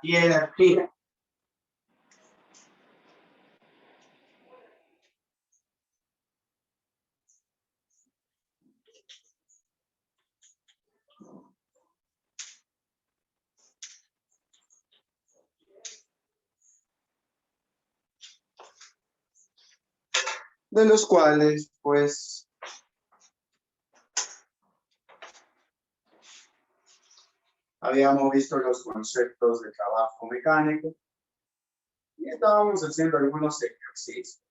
y energía. De los cuales, pues, habíamos visto los conceptos de trabajo mecánico y estábamos haciendo algunos ejercicios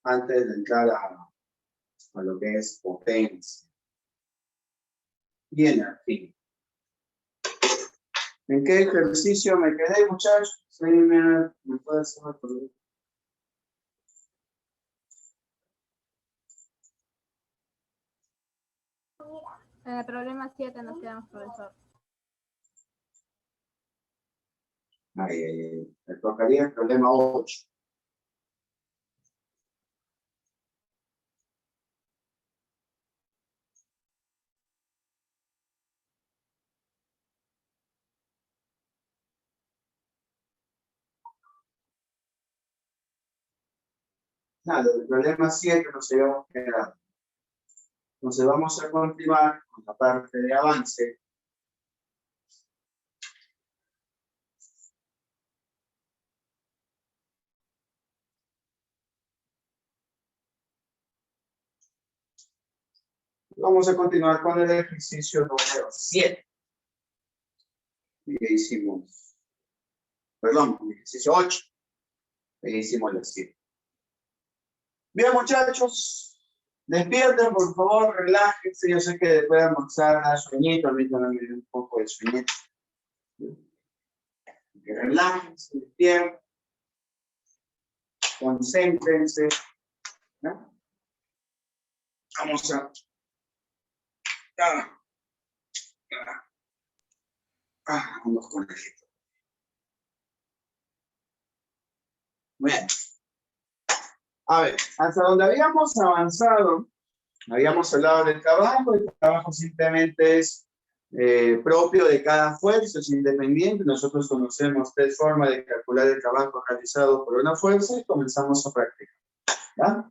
antes de entrar a lo que es potencia y energía. ¿En qué ejercicio me quedé, muchachos? Sí, me puede hacer otro. En el problema 7 nos quedamos, profesor. Me tocaría el problema 8. Nada, el problema 7 nos habíamos quedado. Entonces vamos a continuar con la parte de avance. Vamos a continuar con el ejercicio número 7. Y hicimos, perdón, el ejercicio 8. Y hicimos el 7. Bien, muchachos, despierten, por favor, relájense. Yo sé que después de almorzar da sueñito, a mí también me dio un poco de sueñito. Que relájense, despierten, concéntrense, ¿no? Vamos a... Vamos con esto. Bien. A ver, hasta donde habíamos avanzado, habíamos hablado del trabajo. El trabajo simplemente es propio de cada fuerza, es independiente. Nosotros conocemos 3 formas de calcular el trabajo realizado por una fuerza y comenzamos a practicar. ¿Ya?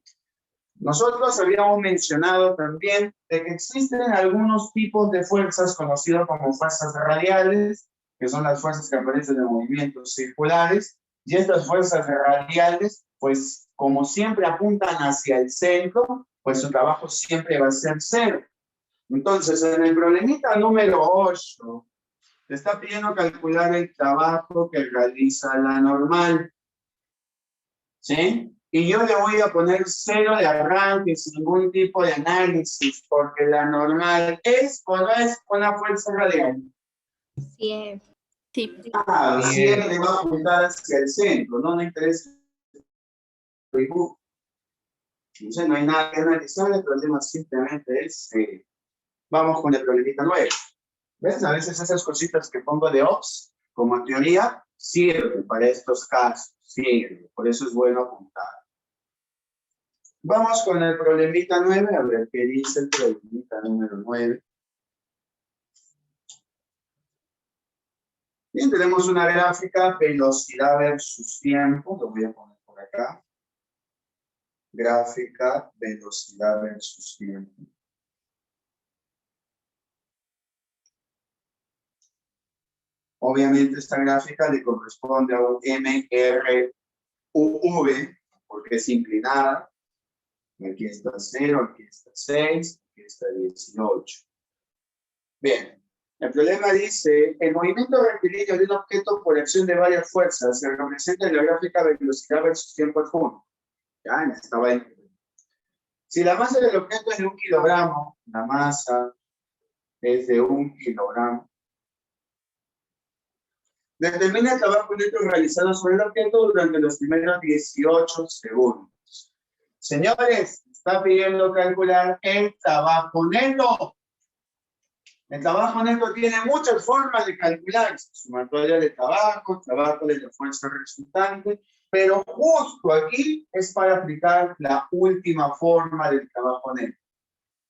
Nosotros habíamos mencionado también de que existen algunos tipos de fuerzas conocidos como fuerzas radiales, que son las fuerzas que aparecen en movimientos circulares, y estas fuerzas radiales, pues como siempre apuntan hacia el centro, pues su trabajo siempre va a ser 0. Entonces, en el problemita número 8, te está pidiendo calcular el trabajo que realiza la normal. ¿Sí? Y yo le voy a poner 0 de arranque, sin ningún tipo de análisis, porque la normal es o no es una fuerza radial. Sí es. Sí. Siempre va a apuntar hacia el centro, no me interesa. Entonces no hay nada que analizar, el problema simplemente es, vamos con el problemita 9. ¿Ves? A veces esas cositas que pongo de ops, como teoría, sirven para estos casos, sirven, por eso es bueno apuntar. Vamos con el problemita 9, a ver qué dice el problemita número 9. Bien, tenemos una gráfica, velocidad versus tiempo, lo voy a poner por acá. Gráfica, velocidad versus tiempo. Obviamente esta gráfica le corresponde a un MRUV, porque es inclinada. Aquí está 0, aquí está 6, aquí está 18. Bien, el problema dice, el movimiento rectilíneo de un objeto por acción de varias fuerzas se representa en la gráfica de velocidad versus tiempo adjunto. Ya, estaba ahí. Si la masa del objeto es de 1 kilogramo, la masa es de 1 kilogramo. Determina el trabajo neto realizado sobre el objeto durante los primeros 18 segundos. Señores, está pidiendo calcular el trabajo neto. El trabajo neto tiene muchas formas de calcular. Sumatoria de trabajo de la fuerza resultante, pero justo aquí es para aplicar la última forma del trabajo neto.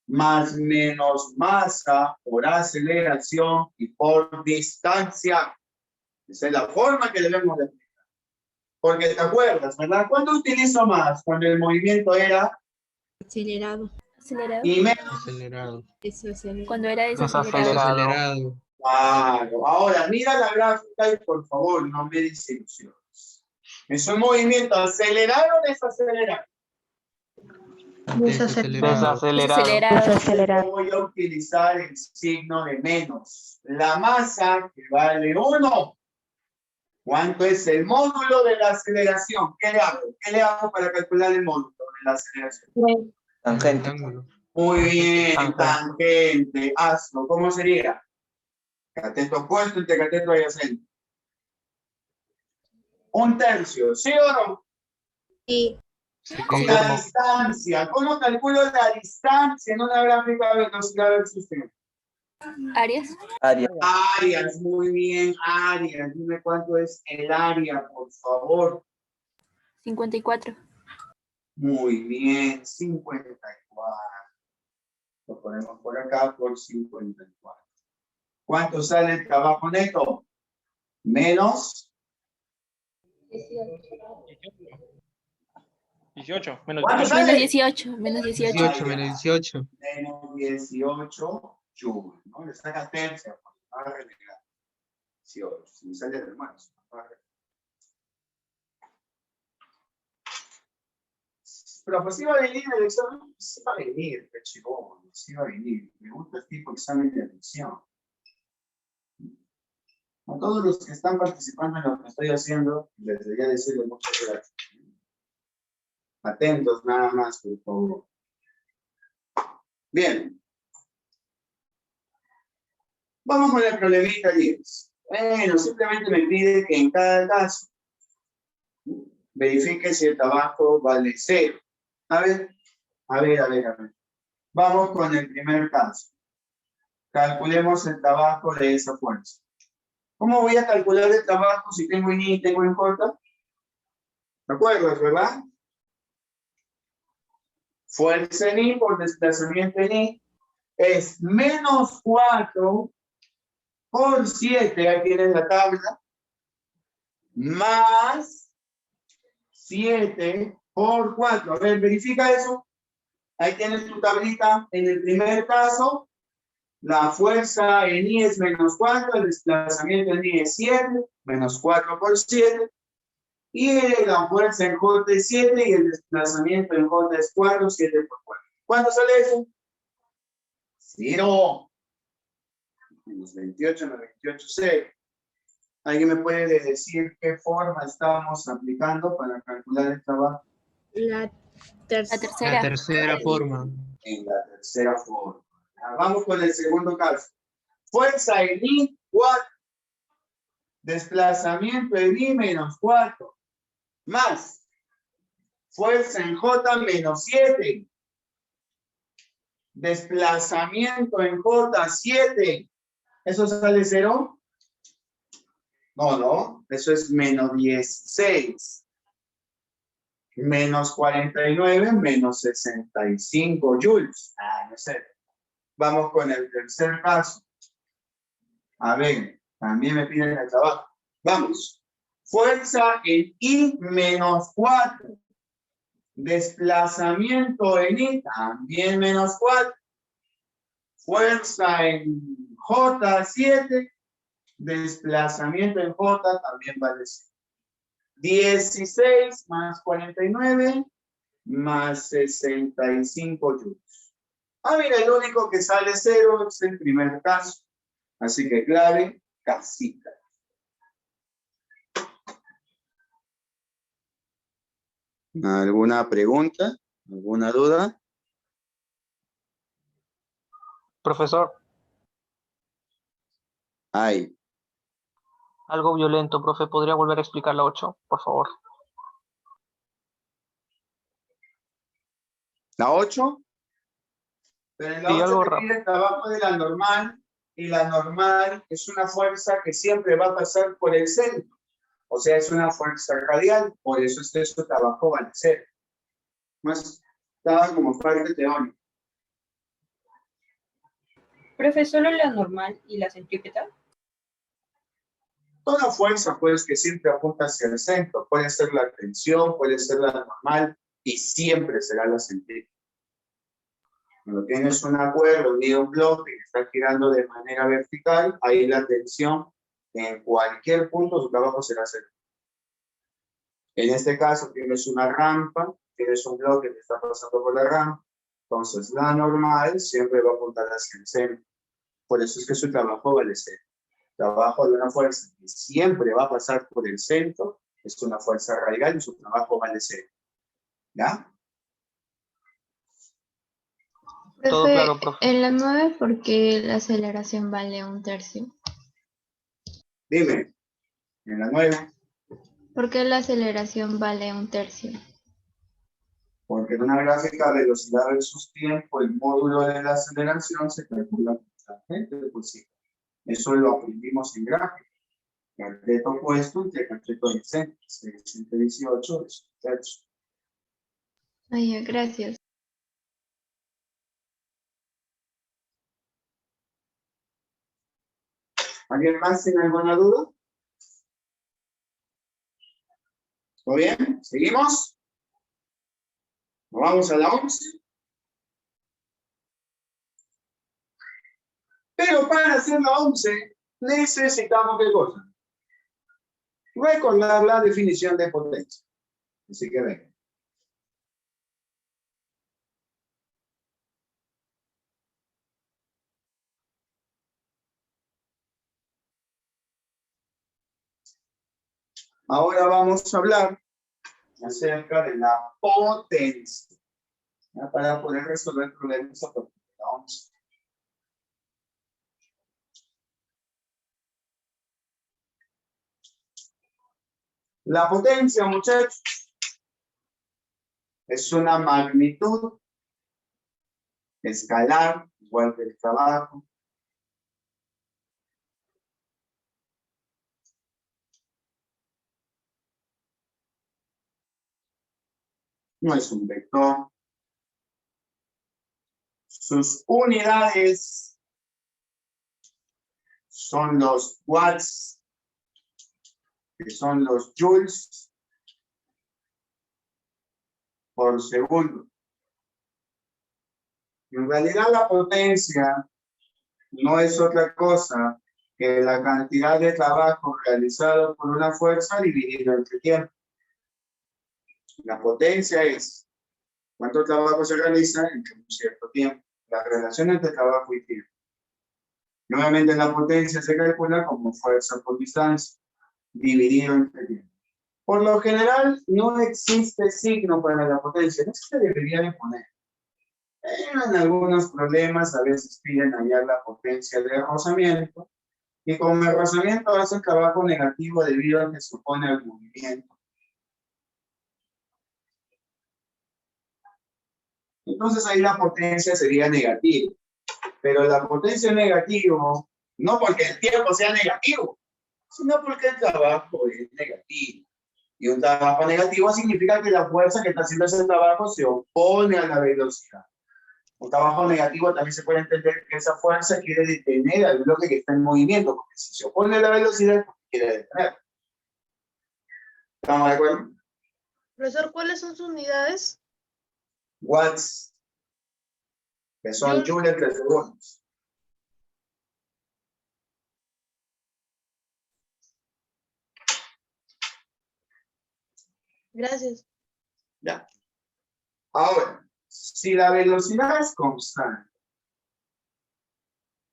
Más menos masa por aceleración y por distancia. Esa es la forma que debemos de explicar. Porque te acuerdas, ¿verdad? ¿Cuándo utilizo más? Cuando el movimiento era Acelerado. Acelerado. y menos. Acelerado. Eso es el... Cuando era Desacelerado. desacelerado. Claro. Ahora, mira la gráfica y por favor, no me desilusiones. ¿Es un movimiento acelerado o desacelerado? Desacelerado. Desacelerado. Voy a utilizar el signo de menos. La masa que vale 1. ¿Cuánto es el módulo de la aceleración? ¿Qué le hago? ¿Qué le hago para calcular el módulo de la aceleración? Tangente. Muy bien, tangente. Hazlo. ¿Cómo sería? Cateto opuesto entre cateto adyacente. 1/3, ¿sí o no? Sí. La distancia. ¿Cómo calculo la distancia en una gráfica de velocidad del sistema? Áreas. Áreas, muy bien, áreas. Dime cuánto es el área, por favor. 54. Muy bien, 54. Lo ponemos por acá por 54. ¿Cuánto sale el trabajo neto? Menos 18. Menos ¿cuánto 18. sale? Menos 18. Menos 18. 18 menos 18. Menos 18 joules, ¿no? Le saca tercia, pues, va a renegar. 18, si me sale de más. Pero pues iba a venir el examen, sí va a venir, qué chivón, sí va a venir. Me gusta el tipo de examen de admisión. A todos los que están participando en lo que estoy haciendo, les debería decirles muchas gracias. Atentos nada más, por favor. Bien. Vamos con el problemita 10. Bueno, simplemente me pide que en cada caso verifique si el trabajo vale 0. A ver. Vamos con el primer caso. Calculemos el trabajo de esa fuerza. ¿Cómo voy a calcular el trabajo si tengo en I y tengo en J? ¿De acuerdo, verdad? Fuerza en I por desplazamiento en I es menos 4 por 7, ahí tienes la tabla, más 7 por 4. A ver, verifica eso. Ahí tienes tu tablita. En el primer caso, la fuerza en I es menos 4, el desplazamiento en I es 7, menos 4 por 7. Y la fuerza en J es 7 y el desplazamiento en J es 4, 7 por 4. ¿Cuánto sale eso? 0. Menos 28, menos 28, 0. ¿Alguien me puede decir qué forma estamos aplicando para calcular el trabajo? La tercera. La tercera forma. En la tercera forma. Vamos con el segundo caso. Fuerza en I, 4. Desplazamiento en I, menos 4. Más. Fuerza en J, menos 7. Desplazamiento en J, 7. ¿Eso sale 0? No. Eso es menos 16. Menos 49, menos 65 joules. No sé. Vamos con el tercer caso. A ver, también me piden el trabajo. Vamos. Fuerza en I, menos 4. Desplazamiento en I, también menos 4. Fuerza en J, 7. Desplazamiento en J también vale 7. 16 más 49 más 65 joules. Mira, el único que sale 0 es el primer caso. Así que clave, casita. ¿Alguna pregunta? ¿Alguna duda? Profesor, Hay. algo violento, profe. ¿Podría volver a explicar la 8, por favor? ¿La 8? Pero en la Sí, 8 algo te pide el trabajo de la normal, y la normal es una fuerza que siempre va a pasar por el centro. O sea, es una fuerza radial, por eso su trabajo va a ser. Más estaba como parte teórica. Profe, ¿solo la normal y la centrípeta? Toda fuerza, pues, que siempre apunta hacia el centro. Puede ser la tensión, puede ser la normal, y siempre será la centrífuga. Cuando tienes una cuerda unida a un bloque que está girando de manera vertical, ahí la tensión en cualquier punto su trabajo será cero. En este caso tienes una rampa, tienes un bloque que está pasando por la rampa, entonces la normal siempre va a apuntar hacia el centro. Por eso es que su trabajo vale cero. Trabajo de una fuerza que siempre va a pasar por el centro es una fuerza radial y su trabajo vale cero. ¿Ya? Todo Profe, claro, profe. en la 9, ¿por qué la aceleración vale 1/3? Dime, en la 9, ¿Por qué la aceleración vale 1/3? porque en una gráfica de velocidad versus tiempo, el módulo de la aceleración se calcula constantemente, pues sí. Eso lo aprendimos en gráfica. Cateto opuesto entre cateto adyacente. 618 es 1/3. Ay, gracias. ¿Alguien más tiene alguna duda? ¿Todo bien? ¿Seguimos? ¿Nos vamos a la 11? Pero para hacer la 11 necesitamos ¿qué cosa? Recordar la definición de potencia. Así que venga. Ahora vamos a hablar acerca de la potencia, ¿ya? Para poder resolver problemas a partir de la 11. La potencia, muchachos, es una magnitud escalar, igual que el trabajo. No es un vector. Sus unidades son los watts, que son los joules por segundo. En realidad la potencia no es otra cosa que la cantidad de trabajo realizado por una fuerza dividido entre tiempo. La potencia es cuánto trabajo se realiza en un cierto tiempo. La relación entre trabajo y tiempo. Nuevamente la potencia se calcula como fuerza por distancia dividido entre tiempo. Por lo general no existe signo para la potencia, no se debería de poner. En algunos problemas a veces piden hallar la potencia de rozamiento y con el rozamiento hace trabajo negativo debido a que se opone al movimiento. Entonces ahí la potencia sería negativa. Pero la potencia es negativo no porque el tiempo sea negativo, sino porque el trabajo es negativo. Y un trabajo negativo significa que la fuerza que está haciendo ese trabajo se opone a la velocidad. Un trabajo negativo también se puede entender que esa fuerza quiere detener al bloque que está en movimiento, porque si se opone a la velocidad, quiere detener. ¿Estamos de acuerdo? Profesor, ¿cuáles son sus unidades? Watts, que son joules entre segundos. Gracias. Ya. Ahora, si la velocidad es constante,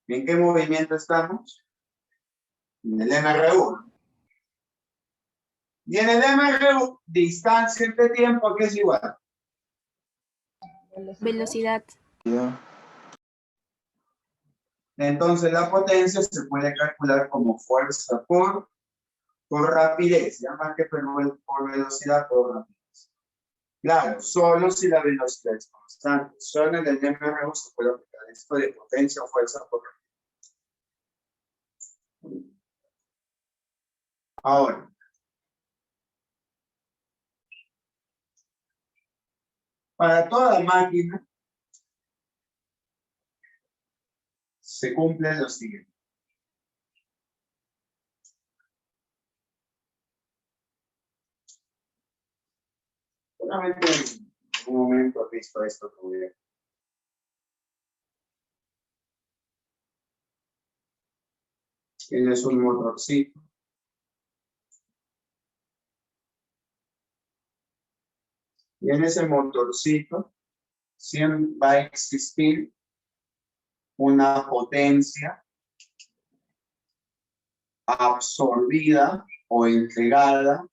¿en qué movimiento estamos? En el MR1. Y en el MR1, distancia entre tiempo, ¿qué es igual? Velocidad. Entonces la potencia se puede calcular como fuerza por rapidez, ya más que por velocidad, por rapidez. Claro, solo si la velocidad es constante. Solo en el MR1 se puede aplicar esto de potencia o fuerza por rapidez. Ahora, para toda máquina se cumple lo siguiente. Seguramente en algún momento has visto esto que voy a ver. Tienes un motorcito. Y en ese motorcito siempre va a existir una potencia absorbida o entregada,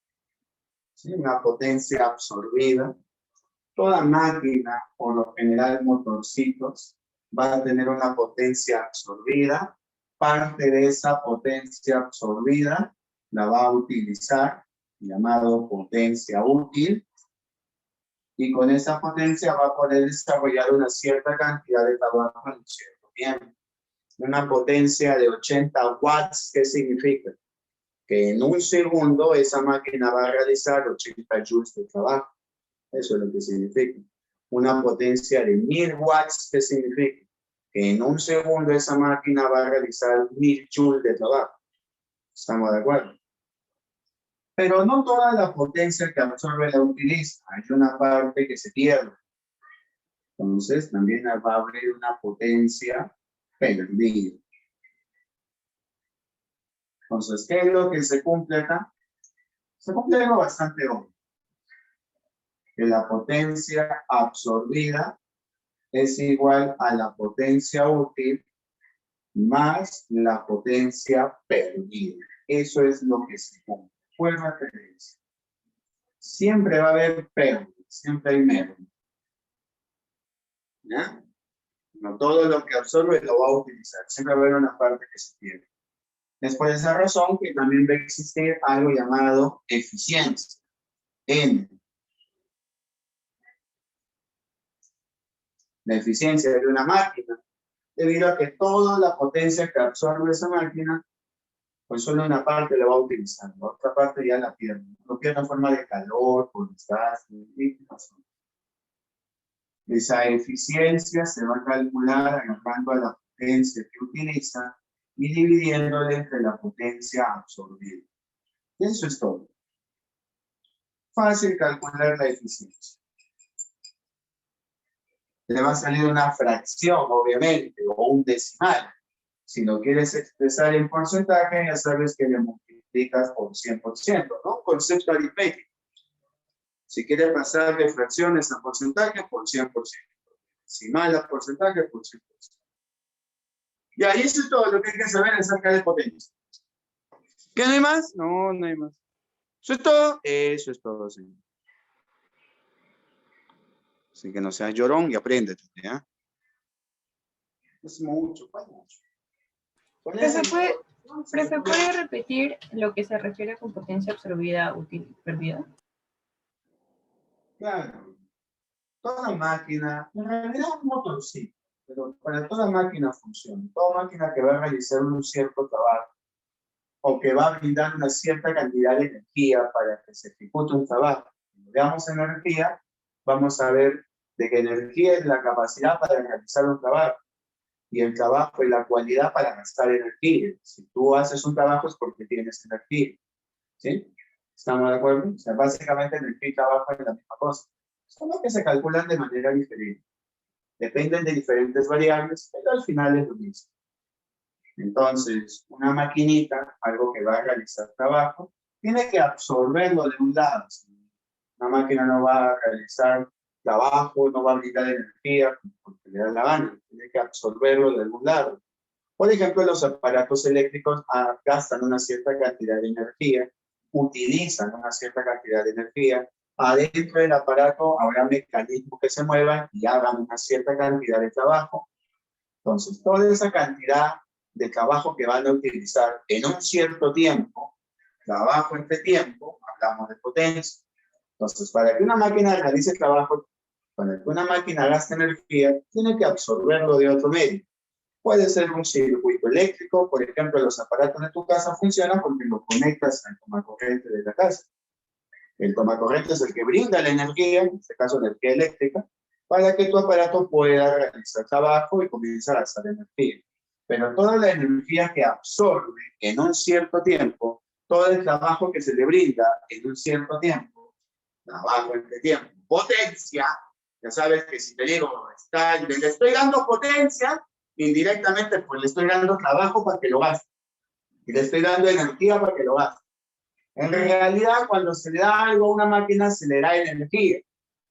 ¿sí? Una potencia absorbida. Toda máquina, por lo general motorcitos, va a tener una potencia absorbida. Parte de esa potencia absorbida la va a utilizar, llamado potencia útil, y con esa potencia va a poder desarrollar una cierta cantidad de trabajo en un cierto tiempo. Una potencia de 80 watts, ¿qué significa? Que en un segundo esa máquina va a realizar 80 joules de trabajo. Eso es lo que significa. Una potencia de 1000 watts, ¿qué significa? Que en un segundo esa máquina va a realizar 1000 joules de trabajo. ¿Estamos de acuerdo? Pero no toda la potencia que absorbe la utiliza. Hay una parte que se pierde. Entonces, también va a haber una potencia perdida. Entonces, ¿qué es lo que se cumple acá? Se cumple algo bastante obvio. Que la potencia absorbida es igual a la potencia útil más la potencia perdida. Eso es lo que se cumple. Acuérdate. Siempre va a haber pérdida, siempre hay merma. ¿Ya? No todo lo que absorbe lo va a utilizar. Siempre va a haber una parte que se pierde. Es por esa razón que también va a existir algo llamado eficiencia. N. La eficiencia de una máquina, debido a que toda la potencia que absorbe esa máquina, pues solo una parte la va a utilizar, la otra parte ya la pierde. Lo pierde en forma de calor, por desgaste, y razón. Esa eficiencia se va a calcular agarrando a la potencia que utiliza y dividiéndole entre la potencia absorbida. Y eso es todo. Fácil calcular la eficiencia. Le va a salir una fracción, obviamente, o un decimal. Si lo quieres expresar en porcentaje, ya sabes que le multiplicas por 100%, ¿no? Concepto aritmético. Si quieres pasar de fracciones a porcentaje, por 100%. Decimal a porcentaje, por 100%. Y ahí eso es todo lo que hay que saber acerca de potencia. ¿Qué no hay más? No, no hay más. ¿Eso es todo? Eso es todo, señor. Así que no seas llorón y apréndete, ¿ya? Es mucho, ¿cuál mucho? Profe, ¿puede repetir lo que se refiere con potencia absorbida útil perdida? Claro. Toda máquina, en realidad un motor sí, pero para toda máquina funciona. Toda máquina que va a realizar un cierto trabajo o que va a brindar una cierta cantidad de energía para que se ejecute un trabajo. Cuando veamos energía, vamos a ver de que energía es la capacidad para realizar un trabajo y el trabajo es la cualidad para gastar energía. Si tú haces un trabajo es porque tienes energía. ¿Sí? ¿Estamos de acuerdo? O sea, básicamente energía y trabajo es la misma cosa. Solo que se calculan de manera diferente. Dependen de diferentes variables, pero al final es lo mismo. Entonces, una maquinita, algo que va a realizar trabajo, tiene que absorberlo de un lado. Una máquina no va a realizar trabajo, no va a brindar energía porque le da la gana, tiene que absorberlo de algún lado. Por ejemplo, los aparatos eléctricos gastan una cierta cantidad de energía, utilizan una cierta cantidad de energía. Adentro del aparato habrá mecanismos que se muevan y hagan una cierta cantidad de trabajo. Entonces, toda esa cantidad de trabajo que van a utilizar en un cierto tiempo, trabajo entre tiempo, hablamos de potencia. Entonces, para que una máquina realice trabajo, para que una máquina gaste energía, tiene que absorberlo de otro medio. Puede ser un circuito eléctrico, por ejemplo, los aparatos de tu casa funcionan porque lo conectas al tomacorriente de la casa. El tomacorriente es el que brinda la energía, en este caso energía eléctrica, para que tu aparato pueda realizar trabajo y comenzar a gastar energía. Pero toda la energía que absorbe en un cierto tiempo, todo el trabajo que se le brinda en un cierto tiempo, trabajo entre tiempo. Potencia, ya sabes que si te digo, le estoy dando potencia, indirectamente pues le estoy dando trabajo para que lo gaste. Y le estoy dando energía para que lo gaste. En realidad, cuando se le da algo a una máquina, se le da energía.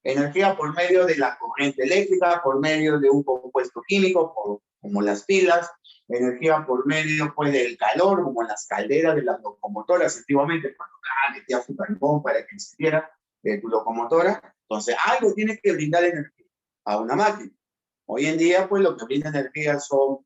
Energía por medio de la corriente eléctrica, por medio de un compuesto químico, como las pilas, energía por medio pues, del calor, como las calderas de las locomotoras antiguamente, cuando metía su carbón para que encendiera tu locomotora. Entonces, algo tiene que brindar energía a una máquina. Hoy en día, pues lo que brinda energía son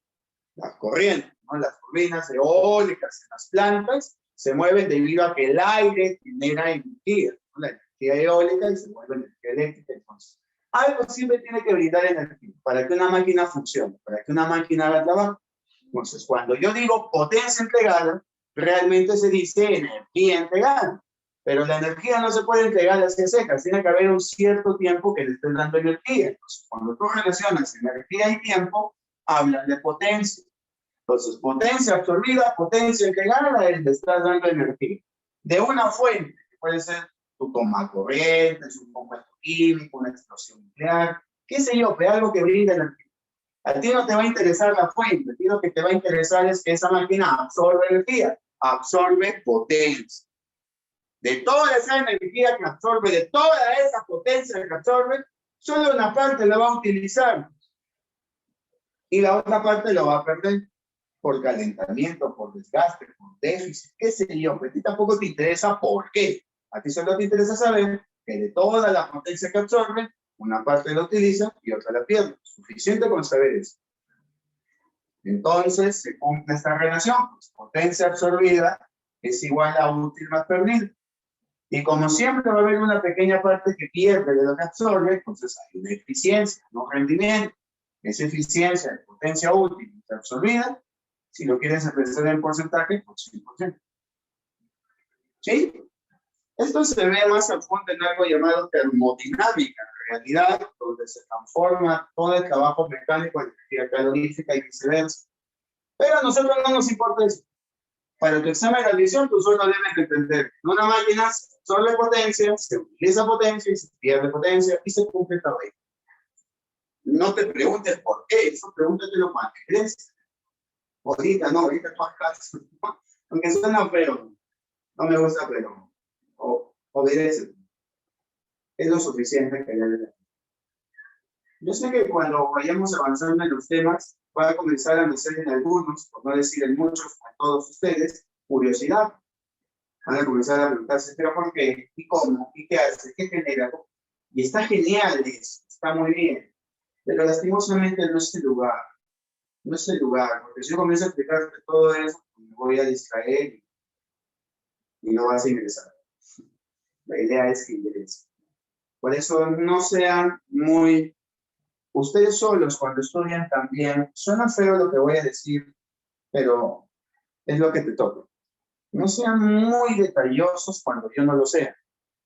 las corrientes, ¿no? Las turbinas eólicas en las plantas se mueven debido a que el aire genera energía, ¿no? La energía eólica y se mueve energía eléctrica. Entonces, algo siempre tiene que brindar energía para que una máquina funcione, para que una máquina haga trabajo. Entonces, cuando yo digo potencia entregada, realmente se dice energía entregada. Pero la energía no se puede entregar así a secas, tiene que haber un cierto tiempo que le estés dando energía. Entonces, cuando tú relacionas energía y tiempo, hablan de potencia. Entonces, potencia absorbida, potencia entregada, le estás dando energía. De una fuente, que puede ser tu toma corriente, un compuesto químico, una explosión nuclear, qué sé yo, pero algo que brinda energía. A ti no te va a interesar la fuente, a ti lo que te va a interesar es que esa máquina absorbe energía, absorbe potencia. De toda esa energía que absorbe, de toda esa potencia que absorbe, solo una parte la va a utilizar y la otra parte la va a perder por calentamiento, por desgaste, por déficit, qué sé yo. Pero a ti tampoco te interesa por qué. A ti solo te interesa saber que de toda la potencia que absorbe, una parte la utiliza y otra la pierde. Suficiente con saber eso. Entonces se cumple esta relación. Pues, potencia absorbida es igual a útil más perdido. Y como siempre va a haber una pequeña parte que pierde de lo que absorbe, entonces hay una eficiencia, no rendimiento. Esa eficiencia de potencia útil y absorbida, si lo quieres expresar en porcentaje, pues 100%. ¿Sí? Esto se ve más a fondo en algo llamado termodinámica, en realidad, donde se transforma todo el trabajo mecánico en energía calorífica y viceversa. Pero a nosotros no nos importa eso. Para tu examen de admisión, tú solo debes entender que una máquina se absorbe potencia, se utiliza potencia y se pierde potencia y se cumple esta regla. No te preguntes por qué, eso pregúntatelo cuando crees. Ahorita no, ahorita tú acá. Aunque suena feo, no me gusta, pero obedece. Es lo suficiente que ya le. Yo sé que cuando vayamos avanzando en los temas, va a comenzar a nacer en algunos, por no decir en muchos, a todos ustedes, curiosidad. Van a comenzar a preguntarse, ¿pero por qué? ¿Y cómo? ¿Y qué hace? ¿Qué genera? Y está genial eso, está muy bien. Pero lastimosamente no es el lugar. No es el lugar, porque si yo comienzo a explicarte todo eso, me voy a distraer y no vas a ingresar. La idea es que ingresen. Por eso no sean muy... Ustedes solos cuando estudian también, suena feo lo que voy a decir, pero es lo que te toca. No sean muy detallosos cuando yo no lo sea.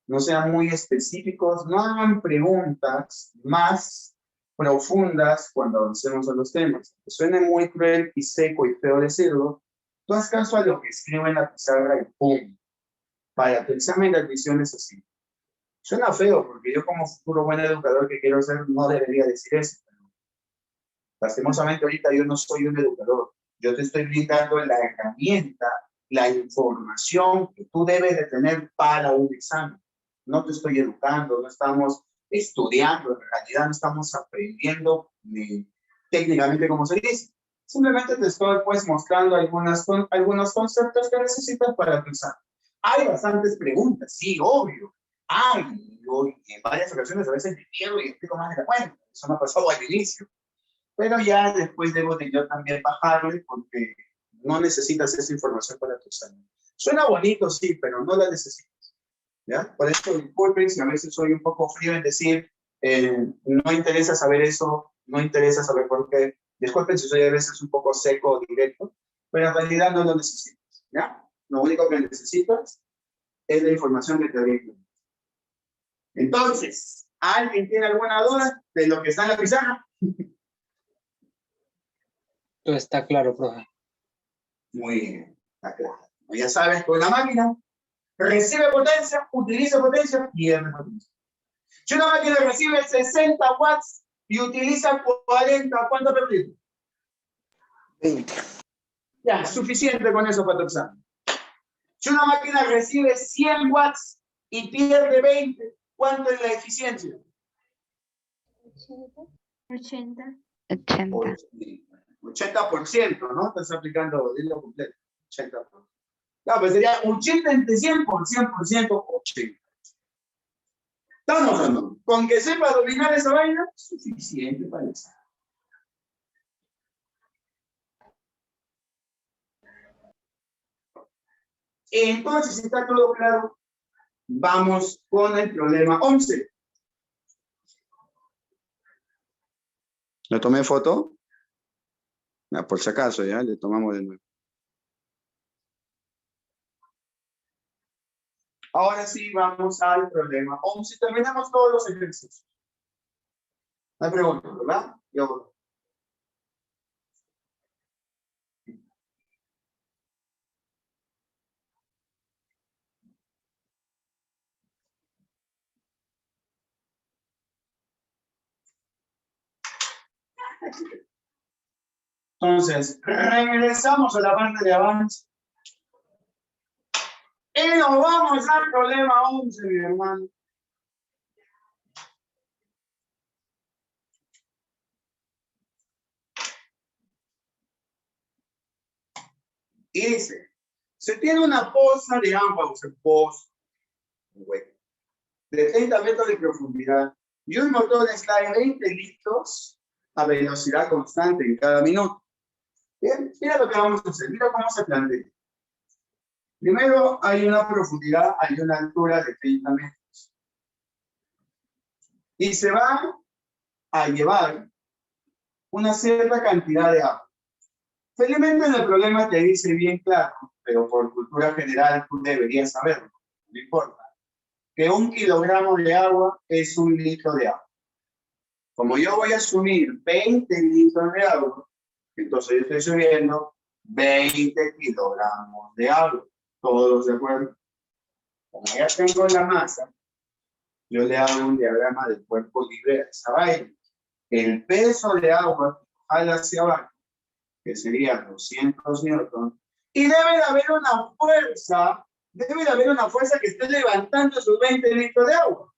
No sean muy específicos, no hagan preguntas más profundas cuando avancemos a los temas. Que suene muy cruel y seco y feo decirlo, tú haz caso a lo que escribo en la pizarra y ¡pum! Para tu examen de admisión es así. Suena feo porque yo como futuro buen educador que quiero ser no debería decir eso. Pero lastimosamente ahorita yo no soy un educador. Yo te estoy brindando la herramienta, la información que tú debes de tener para un examen. No te estoy educando, no estamos estudiando, en realidad no estamos aprendiendo técnicamente como se dice. Simplemente te estoy pues mostrando algunos conceptos que necesitas para tu examen. Hay bastantes preguntas, sí, obvio. En varias ocasiones a veces me pierdo y explico más de la cuenta. Eso me ha pasado al inicio. Pero ya después debo de yo también bajarle porque no necesitas esa información para tu examen. Suena bonito, sí, pero no la necesitas. ¿Ya? Por eso disculpen si a veces soy un poco frío en decir no interesa saber eso, no interesa saber por qué. Disculpen si soy a veces un poco seco o directo, pero en realidad no lo necesitas. ¿Ya? Lo único que necesitas es la información que te brindo. Entonces, ¿alguien tiene alguna duda de lo que está en la pizarra? Todo está claro, profe. Muy bien, está claro. Ya sabes, con la máquina recibe potencia, utiliza potencia, pierde potencia. Si una máquina recibe 60 watts y utiliza 40, ¿cuánto ha perdido? 20. Ya, suficiente con eso para tu examen. Si una máquina recibe 100 watts y pierde 20, ¿cuánto es la eficiencia? 80. 80%, ¿no? Estás aplicando el hilo completo. 80%. Claro, pues sería 80 entre 100 por 100%, 80. ¿Estamos o no? Con que sepa dominar esa vaina, suficiente para eso. Entonces, si está todo claro, vamos con el problema 11. ¿Le tomé foto? No, por si acaso, ya, le tomamos de nuevo. Ahora sí, vamos al problema 11. Terminamos todos los ejercicios. No hay preguntas, ¿verdad? Yo. Entonces, regresamos a la parte de avance. Y nos vamos al problema 11, mi hermano. Y dice, se tiene una poza de agua, o sea, poza, de 30 metros de profundidad y un motor extrae 20 litros a velocidad constante en cada minuto. Bien, mira lo que vamos a hacer, mira cómo se plantea. Primero hay una profundidad, hay una altura de 30 metros. Y se va a llevar una cierta cantidad de agua. Felizmente en el problema te dice bien claro, pero por cultura general tú deberías saberlo, no importa, que 1 kilogramo de agua es 1 litro de agua. Como yo voy a asumir 20 litros de agua, entonces yo estoy subiendo 20 kilogramos de agua. ¿Todos de acuerdo? Como ya tengo la masa, yo le hago un diagrama del cuerpo libre a esa vaina. El peso de agua jala hacia abajo, que sería 200 newtons, y debe de haber una fuerza, que esté levantando esos 20 litros de agua.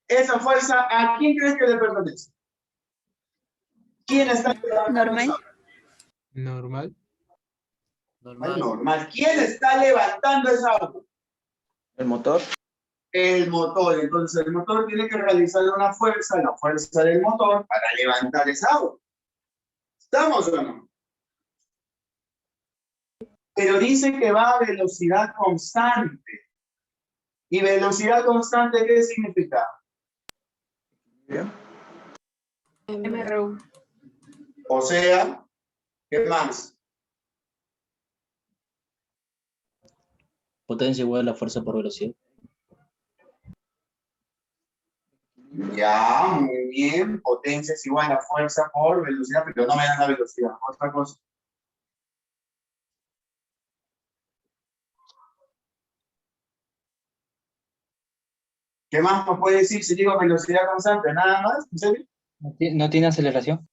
Esa fuerza, ¿a quién crees que le pertenece? ¿Quién está levantando Normal. esa agua? Normal. Normal. ¿Quién está levantando esa agua? El motor. El motor. Entonces el motor tiene que realizar una fuerza, la fuerza del motor, para levantar esa agua. ¿Estamos o no? Pero dice que va a velocidad constante. ¿Y velocidad constante qué significa? MRU. O sea, ¿qué más? Potencia igual a la fuerza por velocidad. Ya, muy bien. Potencia es igual a fuerza por velocidad, pero no me dan la velocidad. Otra cosa. ¿Qué más me puede decir si digo velocidad constante? ¿Nada más? ¿En serio? No tiene aceleración.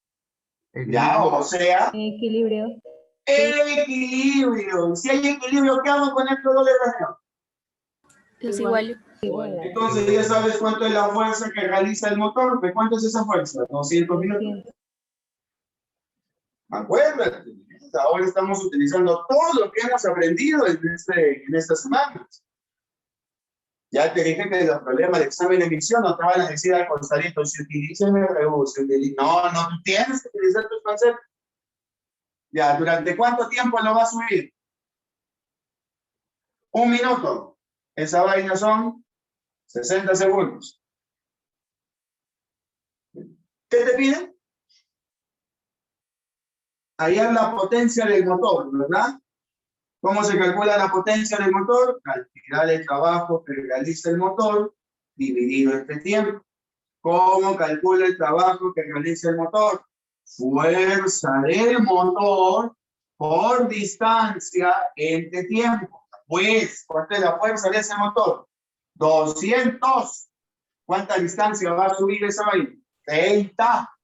Ya, o sea, Equilibrio. equilibrio. Si hay equilibrio, ¿qué hago con estos dos relaciones? Los igualo. Entonces ya sabes cuánto es la fuerza que realiza el motor. ¿De cuánto es esa fuerza? 200 minutos. Acuérdate, ahora estamos utilizando todo lo que hemos aprendido en estas semanas. Ya te dije que los problemas de examen de emisión no te van a decir al costadito, si utiliza el MRU, si utiliza... No, tú tienes que utilizar tus conceptos. Ya, ¿durante cuánto tiempo lo vas a subir? 1 minuto. Esa vaina son 60 segundos. ¿Qué te piden? Hallar la potencia del motor, ¿verdad? ¿Cómo se calcula la potencia del motor? Calcular el trabajo que realiza el motor dividido este tiempo. ¿Cómo calcula el trabajo que realiza el motor? Fuerza del motor por distancia entre tiempo. Pues, ¿cuánto es la fuerza de ese motor? 200. ¿Cuánta distancia va a subir esa vaina? 30.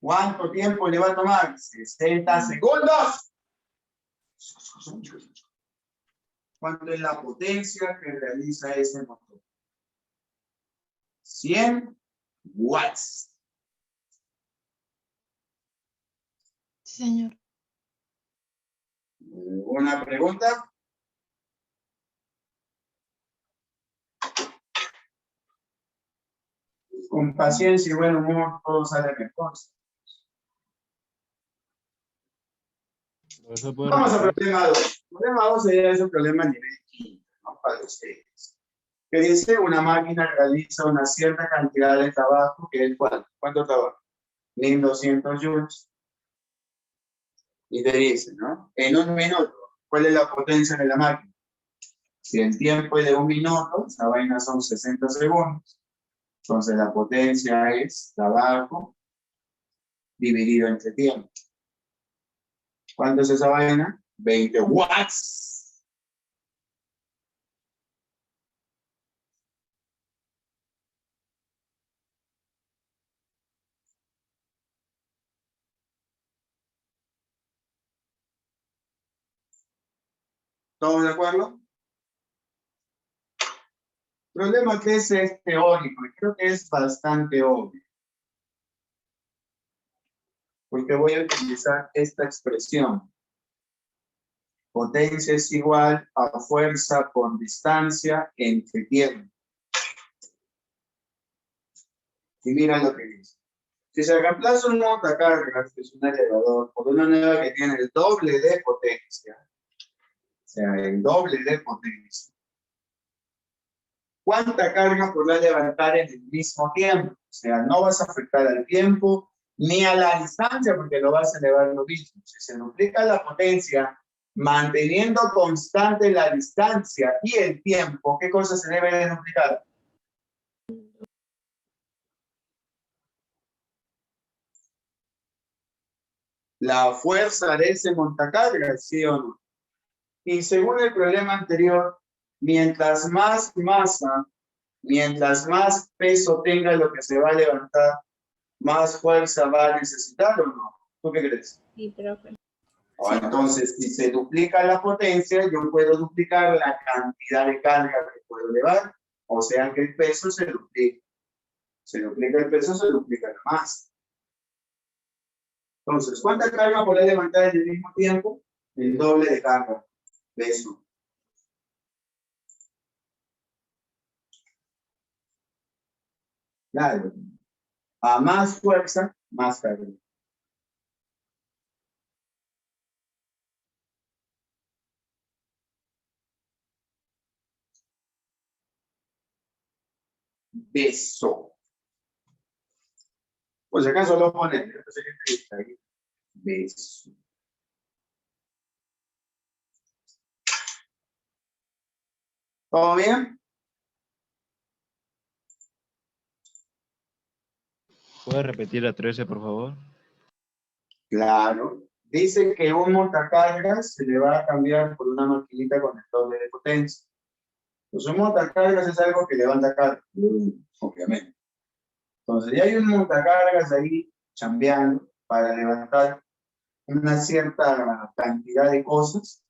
¿Cuánto tiempo le va a tomar? 60 segundos. ¿Cuánto es la potencia que realiza ese motor? 100 watts. Señor. ¿Una pregunta? Con paciencia y buen humor todo sale mejor. Vamos al problema 2. El problema 2 sería ese problema a nivel químico, ¿no? Para ustedes. Que dice una máquina realiza una cierta cantidad de trabajo, que es ¿cuánto trabajo? 1200 joules. Y te dice, ¿no? En un minuto, ¿cuál es la potencia de la máquina? Si el tiempo es de un minuto, esa vaina son 60 segundos. Entonces la potencia es trabajo dividido entre tiempo. ¿Cuánto es esa vaina? 20 watts. ¿Todos de acuerdo? El problema que es teórico y creo que es bastante obvio. Porque voy a utilizar esta expresión. Potencia es igual a fuerza por distancia entre tiempo. Y mira lo que dice. Si se reemplaza un montacargas, que es un elevador, por una nueva que tiene el doble de potencia, o sea, el doble de potencia, ¿cuánta carga podrá levantar en el mismo tiempo? O sea, no vas a afectar al tiempo ni a la distancia porque lo vas a elevar lo mismo. Si se duplica la potencia, manteniendo constante la distancia y el tiempo, ¿qué cosa se debe de duplicar? La fuerza de ese montacargas, ¿sí o no? Y según el problema anterior, mientras más masa, mientras más peso tenga lo que se va a levantar, más fuerza va a necesitar, ¿o no? ¿Tú qué crees? Sí, profe. Entonces, si se duplica la potencia, yo puedo duplicar la cantidad de carga que puedo elevar, o sea que el peso se duplica. Se duplica el peso, se duplica la masa. Entonces, ¿cuánta carga podrá levantar en el mismo tiempo? El doble de carga, peso. Claro. A más fuerza, más carga. Beso. Pues acaso lo ponen. Beso. ¿Todo bien? ¿Puede repetir la 13, por favor? Claro. Dice que un montacargas se le va a cambiar por una maquinita con el doble de potencia. Pues un montacargas es algo que levanta carga, obviamente. Entonces ya hay un montacargas ahí chambeando para levantar una cierta cantidad de cosas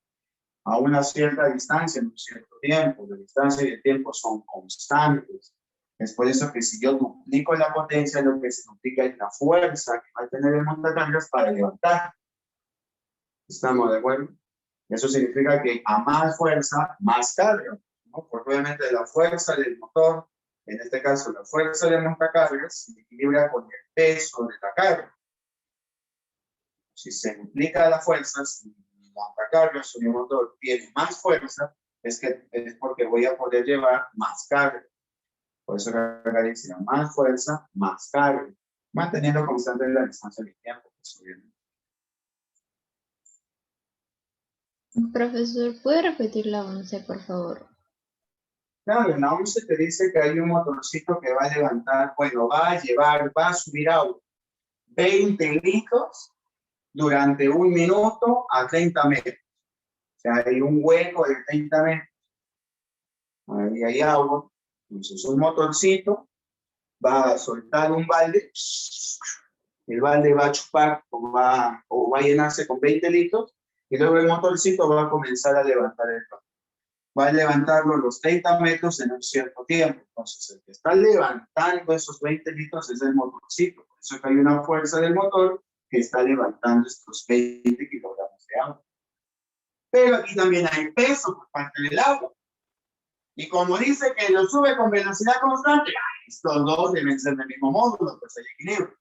a una cierta distancia en un cierto tiempo. La distancia y el tiempo son constantes. Es por eso que si yo duplico la potencia, lo que se duplica es la fuerza que va a tener el montacargas para levantar. ¿Estamos de acuerdo? Eso significa que a más fuerza, más carga, ¿no? Porque obviamente la fuerza del motor, en este caso la fuerza del montacargas, se equilibra con el peso de la carga. Si se duplica la fuerza, si mi montacargas o mi motor tiene más fuerza, es porque voy a poder llevar más carga. Por eso acá dice más fuerza, más carga, manteniendo constante la distancia del tiempo, pues, obviamente. Profesor, ¿puede repetir la 11, por favor? Claro, en la 11 te dice que hay un motorcito que va a levantar, bueno, va a subir agua 20 litros durante 1 minuto a 30 metros. sea, hay un hueco de 30 metros. Ahí hay agua. Entonces un motorcito va a soltar un balde. El balde va a chupar o va a llenarse con 20 litros. Y luego el motorcito va a comenzar a levantar el balde. Va a levantarlo los 30 metros en un cierto tiempo. Entonces, el que está levantando esos 20 litros es el motorcito. Por eso que hay una fuerza del motor que está levantando estos 20 kilogramos de agua. Pero aquí también hay peso por parte del agua. Y como dice que lo sube con velocidad constante, estos dos deben ser del mismo módulo, pues hay equilibrio.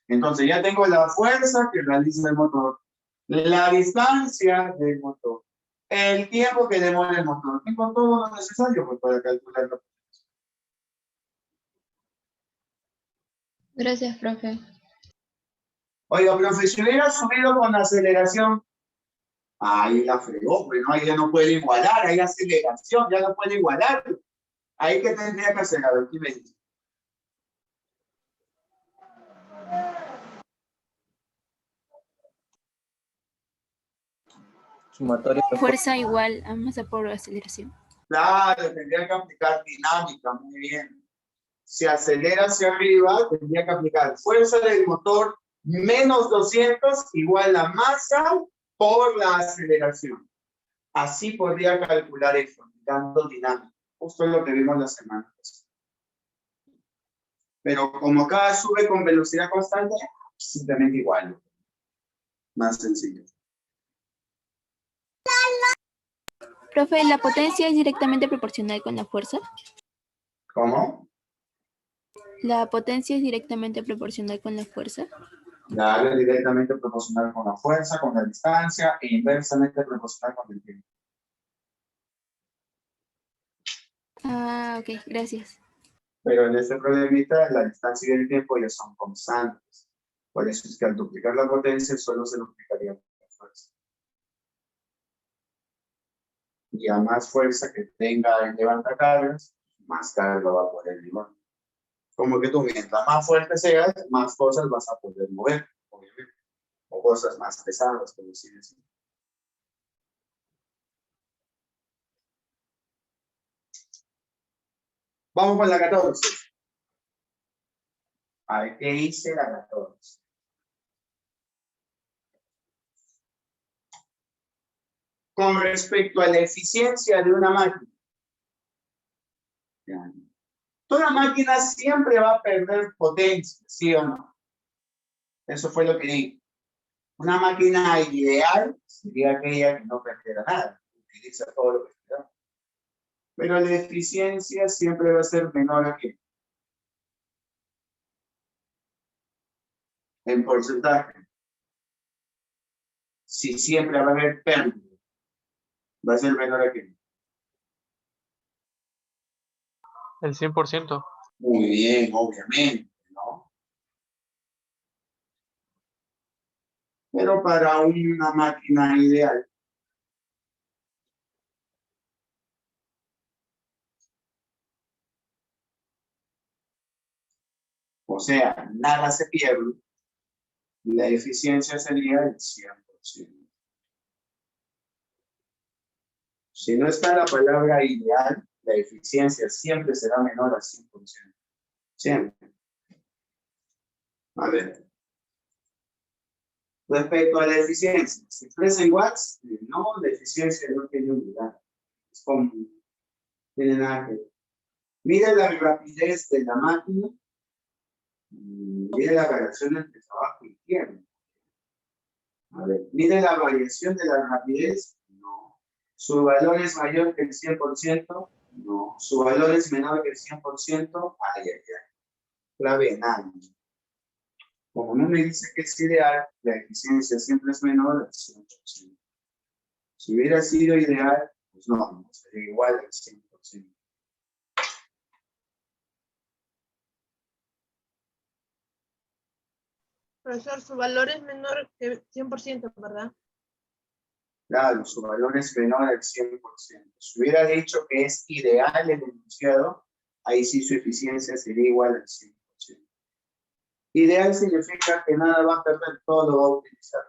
Entonces ya tengo la fuerza que realiza el motor, la distancia del motor, el tiempo que demora el motor. Tengo todo lo necesario pues, para calcularlo. Gracias, profe. Oiga, profe, si hubiera subido con aceleración, ahí la fregó, pues no, ahí ya no puede igualar, hay aceleración, ya no puede igualar. Ahí que tendría que hacer, a ver, ¿qué me dice? Sumatoria de Fuerza igual a masa por aceleración. Claro, tendría que aplicar dinámica, muy bien. Si acelera hacia arriba, tendría que aplicar fuerza del motor menos 200 igual a masa por la aceleración. Así podría calcular eso, aplicando dinámica. Justo es lo que vimos la semana pasada. Pero como cada sube con velocidad constante, simplemente igual. Más sencillo. Profe, ¿la potencia es directamente proporcional con la fuerza? ¿Cómo? ¿La potencia es directamente proporcional con la fuerza? Claro, es directamente proporcional con la fuerza, con la distancia e inversamente proporcional con el tiempo. Ah, ok, gracias. Pero en este problemita la distancia y el tiempo ya son constantes. Por eso es que al duplicar la potencia solo se duplicaría la fuerza. Y a más fuerza que tenga el levantacargas, más carga va a poder llevar. Como que tú, mientras más fuerte seas, más cosas vas a poder mover, obviamente. O cosas más pesadas, como así decir. Vamos con la 14. A ver, ¿qué dice la 14? Con respecto a la eficiencia de una máquina. Toda máquina siempre va a perder potencia, ¿sí o no? Eso fue lo que dije. Una máquina ideal sería aquella que no perdiera nada, utiliza todo lo que da. Pero la eficiencia siempre va a ser menor a qué. En porcentaje. Si siempre va a haber pérdida, va a ser menor a qué. El 100%. Muy bien, obviamente, ¿no? Pero para una máquina ideal, o sea, nada se pierde, la eficiencia sería el 100%. Si no está la palabra ideal, la eficiencia siempre será menor al 100%. Siempre. A ver. Respecto a la eficiencia, ¿se expresa en watts? No, la eficiencia no tiene unidad. Es como, no tiene nada que ver. Mira la rapidez de la máquina. Mire la variación entre trabajo y tiempo. A ver, mire la variación de la rapidez. No. ¿Su valor es mayor que el 100%? No. ¿Su valor es menor que el 100%? Ay, ay, ay. Clave nada. Como no me dice que es ideal, la eficiencia siempre es menor al 100%. Si hubiera sido ideal, pues no sería igual al 100%. Profesor, su valor es menor que 100%, ¿verdad? Claro, su valor es menor al 100%. Si hubiera dicho que es ideal el enunciado, ahí sí su eficiencia sería igual al 100%. Ideal significa que nada va a perder, todo lo va a utilizar.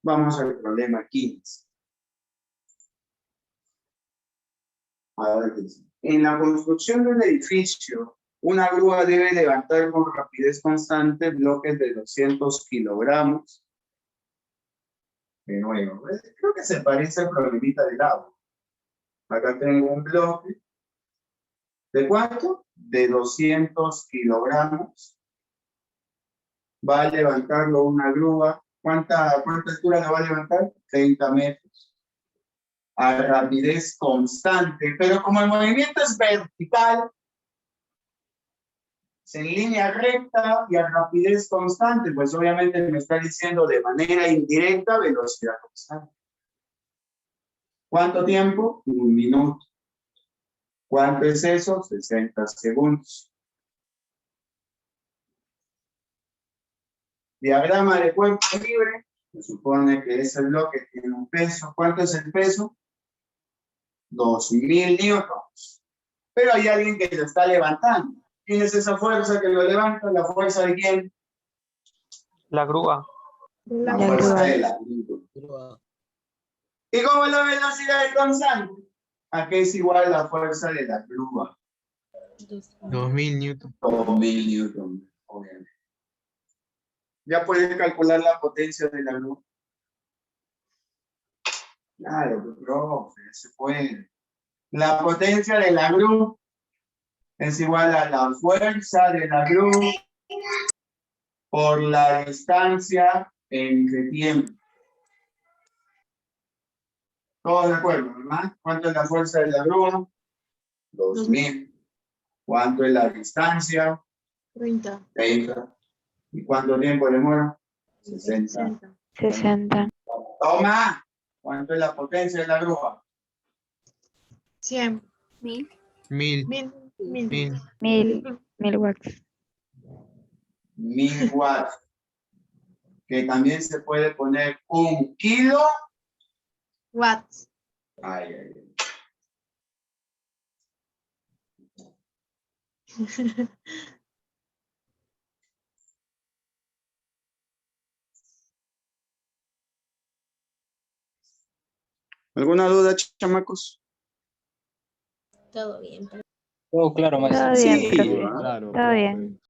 Vamos al problema 15. A ver, dice, en la construcción de un edificio, una grúa debe levantar con rapidez constante bloques de 200 kilogramos. De nuevo, creo que se parece al problemita del agua. Acá tengo un bloque. ¿De cuánto? De 200 kilogramos. Va a levantarlo una grúa. ¿Cuánta altura lo va a levantar? 30 metros. A rapidez constante. Pero como el movimiento es vertical, es en línea recta y a rapidez constante, pues obviamente me está diciendo de manera indirecta velocidad constante. ¿Cuánto tiempo? 1 minuto. ¿Cuánto es eso? 60 segundos. Diagrama de cuerpo libre. Se supone que ese bloque tiene un peso. ¿Cuánto es el peso? 2000 newtons. Pero hay alguien que lo está levantando. ¿Quién es esa fuerza que lo levanta? ¿La fuerza de quién? La grúa. La fuerza de la grúa. ¿Y cómo la velocidad es constante? ¿A qué es igual la fuerza de la grúa? 2000 newton. 2000 newtons, obviamente. ¿Ya puedes calcular la potencia de la grúa? Claro, profe, se puede. La potencia de la grúa es igual a la fuerza de la grúa por la distancia entre tiempo. ¿Todos de acuerdo, verdad? ¿Cuánto es la fuerza de la grúa? 2000. ¿Cuánto es la distancia? 30. 30. ¿Y cuánto tiempo demora? 60. 60. Toma. ¿Cuánto es la potencia de la grúa? 100. 1000. 1000. 1000. 1000 watts. 1000 watts. Que también se puede poner 1 kilo. Watts. Ay, ay, ay. ¿Alguna duda, chamacos? Todo bien. Todo claro, maestro. Todo bien, Sí, profe. Claro, Todo bien.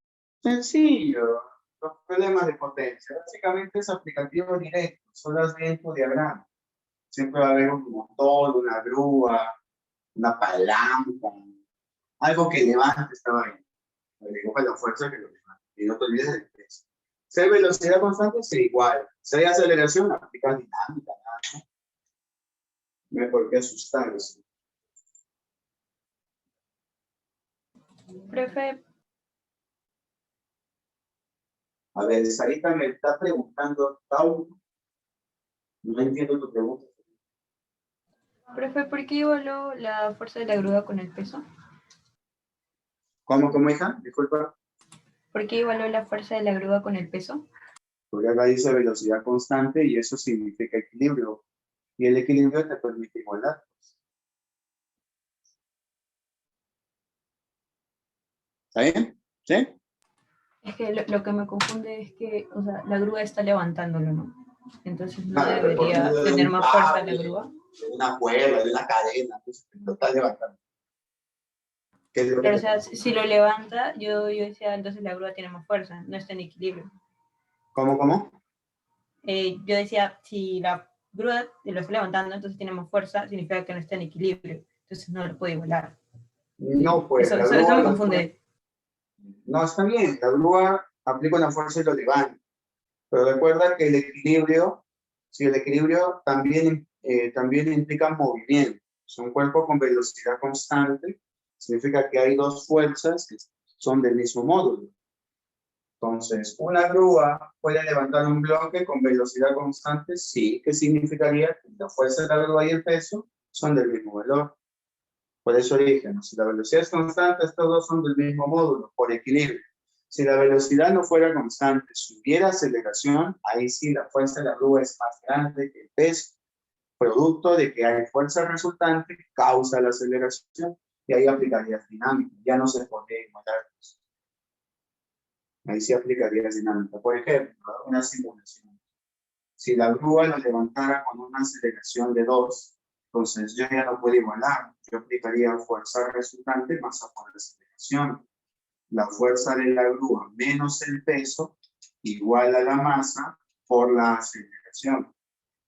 sencillo. Los problemas de potencia. Básicamente es aplicativo directo. Solo has bien tu diagrama. Siempre va a haber un motor, una grúa, una palanca, algo que levante esta vaina. Le digo para la fuerza que lo levante. Y no te olvides del peso. Si hay velocidad constante, es igual. Si hay aceleración, aplica dinámica. ¿No? No hay por qué asustarse. Profe, A ver, Sarita me está preguntando, Tauro. No entiendo tu pregunta. profe, ¿por qué evaluó la fuerza de la grúa con el peso? ¿Cómo, hija? Disculpa. ¿Por qué evaluó la fuerza de la grúa con el peso? Porque acá dice velocidad constante y eso significa equilibrio. Y el equilibrio te permite igualar. ¿Está bien? ¿Sí? Es que lo que me confunde es que, o sea, la grúa está levantándolo, ¿no? Entonces no Claro, debería porque tener un más fuerza la cable, grúa. de una cuerda, de una cadena, entonces lo está levantando. ¿Qué es lo que Pero, o te sea, pasa? si lo levanta, yo decía, entonces la grúa tiene más fuerza, no está en equilibrio. ¿Cómo? Yo decía, si la grúa lo está levantando, entonces tiene más fuerza, significa que no está en equilibrio. Entonces no lo puede igualar. No, pues la Eso grúa me confunde. No, está bien. La grúa aplica una fuerza y lo levanta. Pero recuerda que el equilibrio, si el equilibrio también implica movimiento. Es un cuerpo con velocidad constante. Significa que hay dos fuerzas que son del mismo módulo. Entonces, una grúa puede levantar un bloque con velocidad constante, sí, que significaría que la fuerza de la grúa y el peso son del mismo valor. Por eso dije, ¿no? Si la velocidad es constante, estos dos son del mismo módulo, por equilibrio. Si la velocidad no fuera constante, si hubiera aceleración, ahí sí la fuerza de la grúa es más grande que el peso, producto de que hay fuerza resultante que causa la aceleración, y ahí aplicarías dinámica, ya no se podría igualar. Ahí sí aplicarías dinámica. Por ejemplo, una simulación. Si la grúa lo levantara con una aceleración de 2, entonces yo ya no puedo igualar. Yo aplicaría fuerza resultante masa por aceleración. La fuerza de la grúa menos el peso igual a la masa por la aceleración.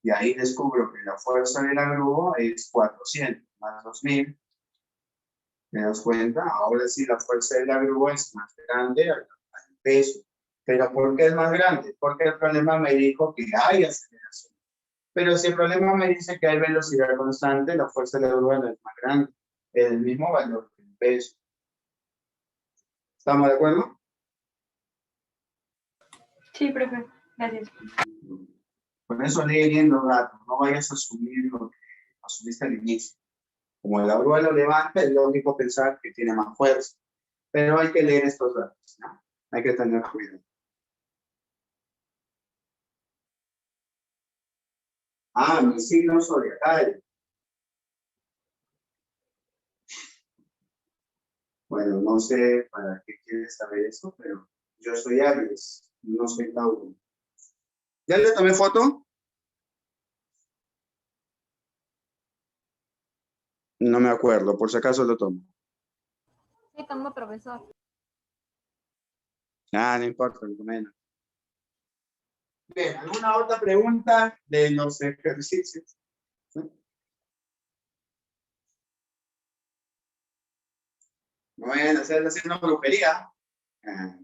Y ahí descubro que la fuerza de la grúa es 400 más 2000. ¿Te das cuenta? Ahora sí la fuerza de la grúa es más grande al peso. ¿Pero por qué es más grande? Porque el problema me dijo que hay aceleración. Pero si el problema me dice que hay velocidad constante, la fuerza de la grúa no es más grande. Es el mismo valor que el peso. ¿Estamos de acuerdo? Sí, profe. Gracias. Por eso lee bien los datos. No vayas a asumir lo que asumiste al inicio. Como la grúa lo levanta, es lógico pensar que tiene más fuerza. Pero hay que leer estos datos, ¿no? Hay que tener cuidado. Ah, mi signo zodiacal. Bueno, no sé para qué quieres saber eso, pero yo soy Aries, no soy Tauro. ¿Ya le tomé foto? No me acuerdo, por si acaso lo tomo. Sí, como profesor. Ah, no importa, lo tomé. Bien, ¿alguna otra pregunta de los ejercicios? No vayan a hacer haciendo brujería. Ah.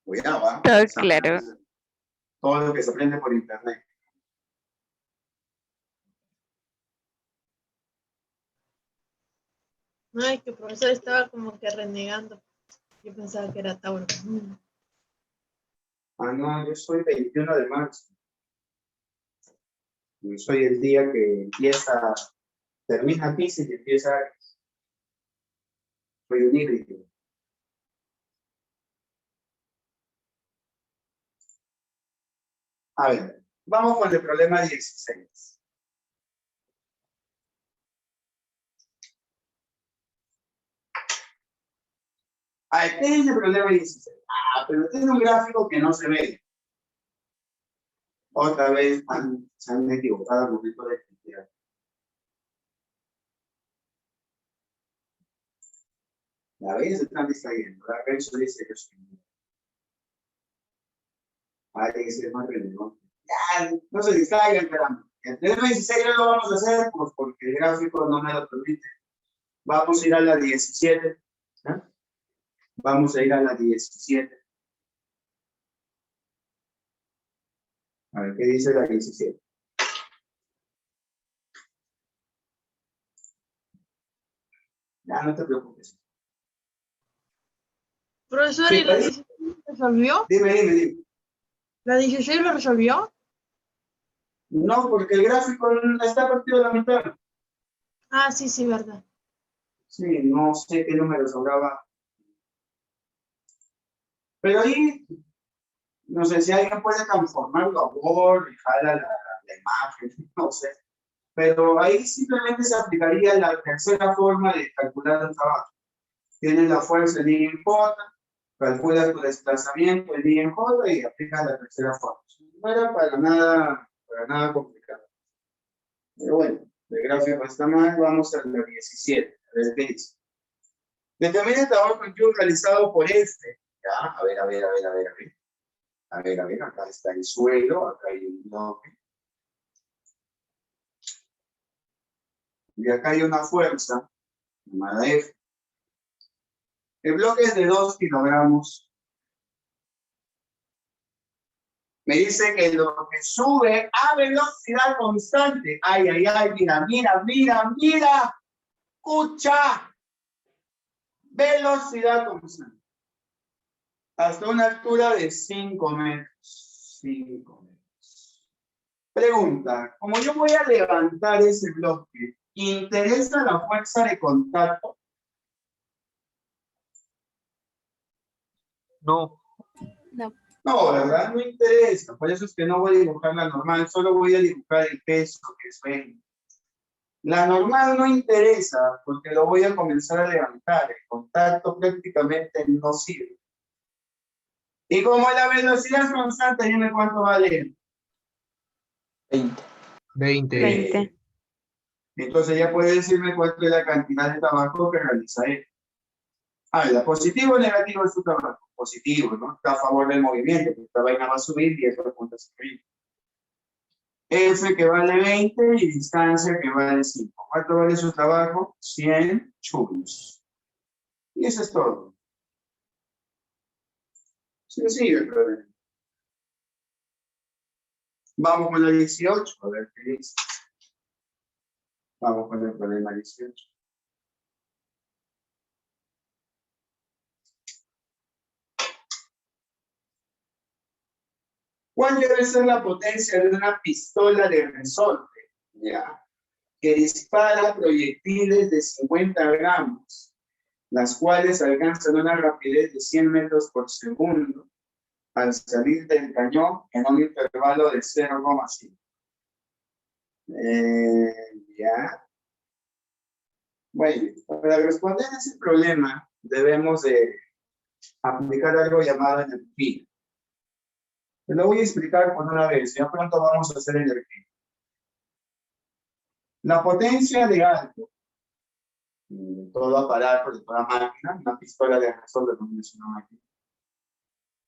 Cuidado, ¿ah? Todo claro. Todo lo que se aprende por internet. Ay, que el profesor estaba como que renegando. Yo pensaba que era Tauro. Ah, no, yo soy 21 de marzo. Yo soy el día que empieza, termina Piscis y empieza Aries. Soy un híbrido. A ver, vamos con el problema 16. A ver, ¿qué es el problema 16? Ah, pero tiene un gráfico que no se ve. Otra vez se han equivocado al momento de explicar. La vez se están distrayendo. La Renzo dice que soy un hay que ser más relevante. Ya, no se distraigan, caramba. El tema 16 no lo vamos a hacer pues, porque el gráfico no me lo permite. Vamos a ir a la 17. ¿eh? Vamos a ir a la 17. A ver, ¿qué dice la 17? Ya, no te preocupes. Profesor, Sí, ¿y la 16 lo resolvió? Dime. ¿La 16 lo resolvió? No, porque el gráfico está partido a la mitad. Ah, sí, verdad. Sí, no sé qué número sobraba. Pero ahí, no sé si alguien puede transformarlo a Word y jala la imagen, no sé. Pero ahí simplemente se aplicaría la tercera forma de calcular el trabajo. Tienes la fuerza en I en J, calculas tu desplazamiento en I en J y aplicas la tercera forma. No era para nada complicado. Pero bueno, el gráfico está mal, vamos a la 17. A ver qué dice. Determina el trabajo en Q realizado por este. Ya, a ver. Acá está el suelo, acá hay un bloque. Y acá hay una fuerza, llamada F. El bloque es de 2 kilogramos. Me dice que lo que sube a velocidad constante. Ay, mira. Escucha. Velocidad constante. Hasta una altura de 5 metros. 5 metros. Pregunta, como yo voy a levantar ese bloque, ¿interesa la fuerza de contacto? No. No, ¿verdad? No interesa. Por eso es que no voy a dibujar la normal, solo voy a dibujar el peso que es 20. La normal no interesa porque lo voy a comenzar a levantar. El contacto prácticamente no sirve. Y como la velocidad es constante, dime cuánto vale. 20. 20. Entonces ya puede decirme cuánto es la cantidad de trabajo que realiza él. La positivo o negativo es su trabajo. Positivo, ¿no? Está a favor del movimiento, porque esta vaina va a subir y eso punto a subir. F que vale 20 y distancia que vale 5. ¿Cuánto vale su trabajo? 100 joules. Y eso es todo. Sencillo el problema. Vamos con la 18, a ver qué dice. Vamos con el problema 18. ¿Cuál debe ser la potencia de una pistola de resorte? Ya. Que dispara proyectiles de 50 gramos, las cuales alcanzan una rapidez de 100 metros por segundo al salir del cañón en un intervalo de 0,5. Ya. Bueno, para responder a ese problema debemos de aplicar algo llamado energía. Te lo voy a explicar por una vez, ya pronto vamos a hacer energía. La potencia de algo, de todo aparato, de toda máquina, una pistola de resorte también es una máquina,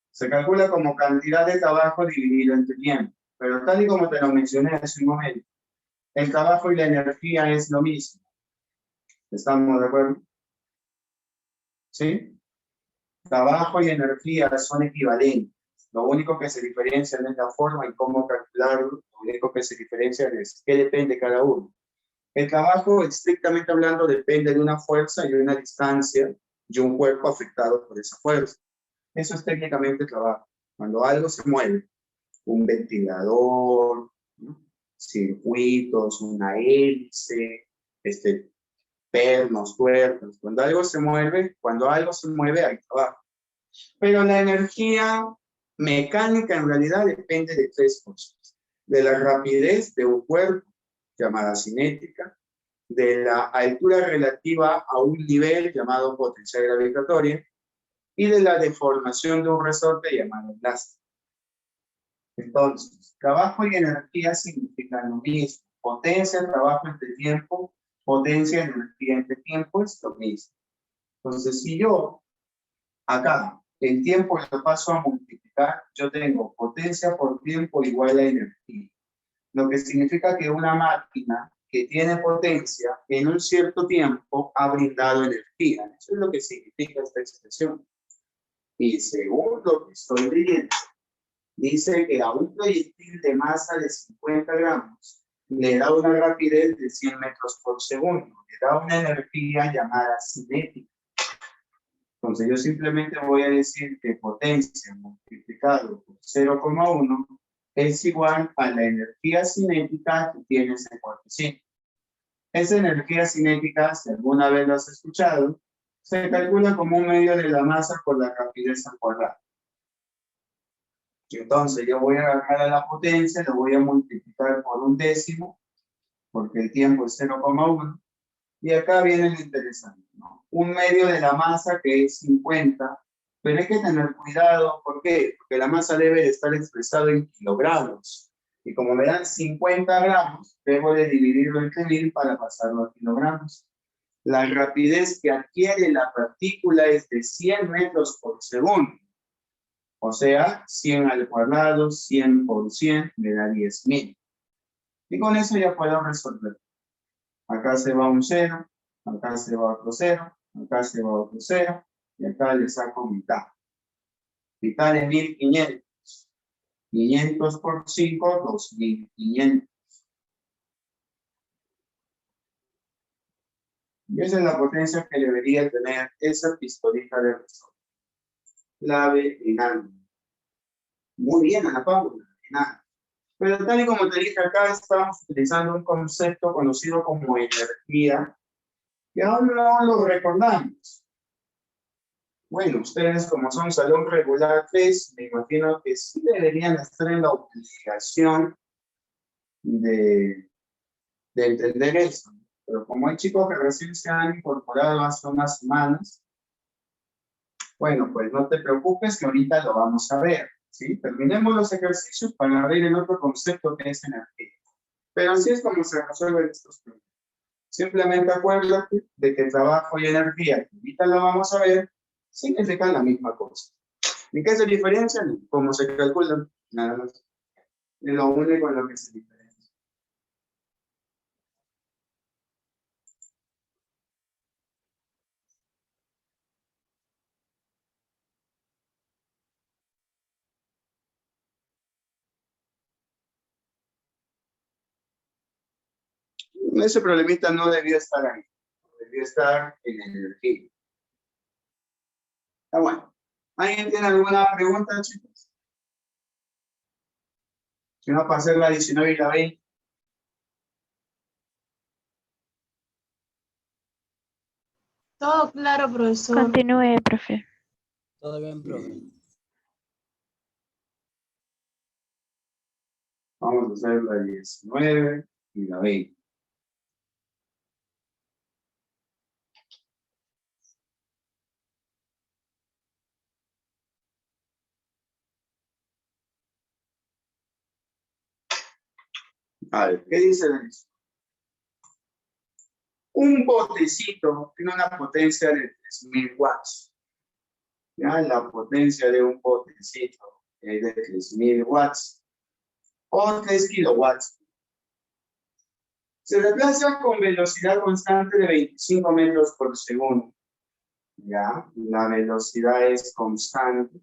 se calcula como cantidad de trabajo dividido entre tiempo, pero tal y como te lo mencioné hace un momento, el trabajo y la energía es lo mismo. ¿Estamos de acuerdo? ¿Sí? Trabajo y energía son equivalentes. Lo único que se diferencia es la forma y cómo calcularlo. Lo único que se diferencia es qué depende cada uno. El trabajo, estrictamente hablando, depende de una fuerza y de una distancia y un cuerpo afectado por esa fuerza. Eso es técnicamente trabajo. Cuando algo se mueve, un ventilador, ¿no? Circuitos, una hélice, pernos, tuercas. Cuando algo se mueve hay trabajo. Pero la energía mecánica en realidad depende de tres cosas. De la rapidez de un cuerpo, llamada cinética, de la altura relativa a un nivel llamado potencia gravitatoria y de la deformación de un resorte llamado elástico. Entonces, trabajo y energía significan lo mismo. Potencia, trabajo entre tiempo, potencia, energía entre tiempo es lo mismo. Entonces, si yo acá el tiempo lo paso a multiplicar, yo tengo potencia por tiempo igual a energía. Lo que significa que una máquina que tiene potencia en un cierto tiempo ha brindado energía. Eso es lo que significa esta expresión. Y según lo que estoy leyendo, dice que a un proyectil de masa de 50 gramos le da una rapidez de 100 metros por segundo, le da una energía llamada cinética. Entonces yo simplemente voy a decir que potencia multiplicado por 0,1 es igual a la energía cinética que tiene ese coeficiente. Esa energía cinética, si alguna vez lo has escuchado, se calcula como un medio de la masa por la rapidez al cuadrado. Entonces yo voy a agarrar a la potencia, lo voy a multiplicar por un décimo, porque el tiempo es 0,1. Y acá viene lo interesante, ¿no? Un medio de la masa que es 50, pero hay que tener cuidado, ¿por qué? Porque la masa debe de estar expresada en kilogramos. Y como me dan 50 gramos, debo de dividirlo entre 1000 para pasarlo a kilogramos. La rapidez que adquiere la partícula es de 100 metros por segundo. O sea, 100 al cuadrado, 100 por 100, me da 10.000. Y con eso ya puedo resolver. Acá se va un 0, acá se va otro 0, acá se va otro 0, y acá le saco mitad. Mitad de 1500. 500 por 5, 2500. Y esa es la potencia que debería tener esa pistolita de resorte. Clave en ángulo. Muy bien, Ana Paula, en ángulo. Pero tal y como te dije acá, estamos utilizando un concepto conocido como energía, que aún no lo recordamos. Bueno, ustedes como son salón regular 3, me imagino que sí deberían estar en la obligación de entender eso. Pero como hay chicos que recién se han incorporado hace unas semanas, Bueno, pues no te preocupes que ahorita lo vamos a ver, ¿sí? Terminemos los ejercicios para ver el otro concepto que es energía. Pero así es como se resuelven estos problemas. Simplemente acuérdate de que trabajo y energía, que ahorita lo vamos a ver, significan la misma cosa. ¿Y qué se diferencian? ¿Cómo se calculan? Nada más. Es lo único en lo que se diferencia. Ese problemita no debía estar ahí. Debía estar en energía. Está bueno. ¿Alguien tiene alguna pregunta, chicos? Si no, para hacer la 19 y la 20. Todo claro, profesor. Continúe, profe. Todo bien, profe. Vamos a hacer la 19 y la 20. A ver, ¿qué dice eso? Un botecito tiene una potencia de 3000 watts. Ya, la potencia de un botecito es de 3000 watts o 3 kilowatts. Se desplaza con velocidad constante de 25 metros por segundo. Ya, la velocidad es constante.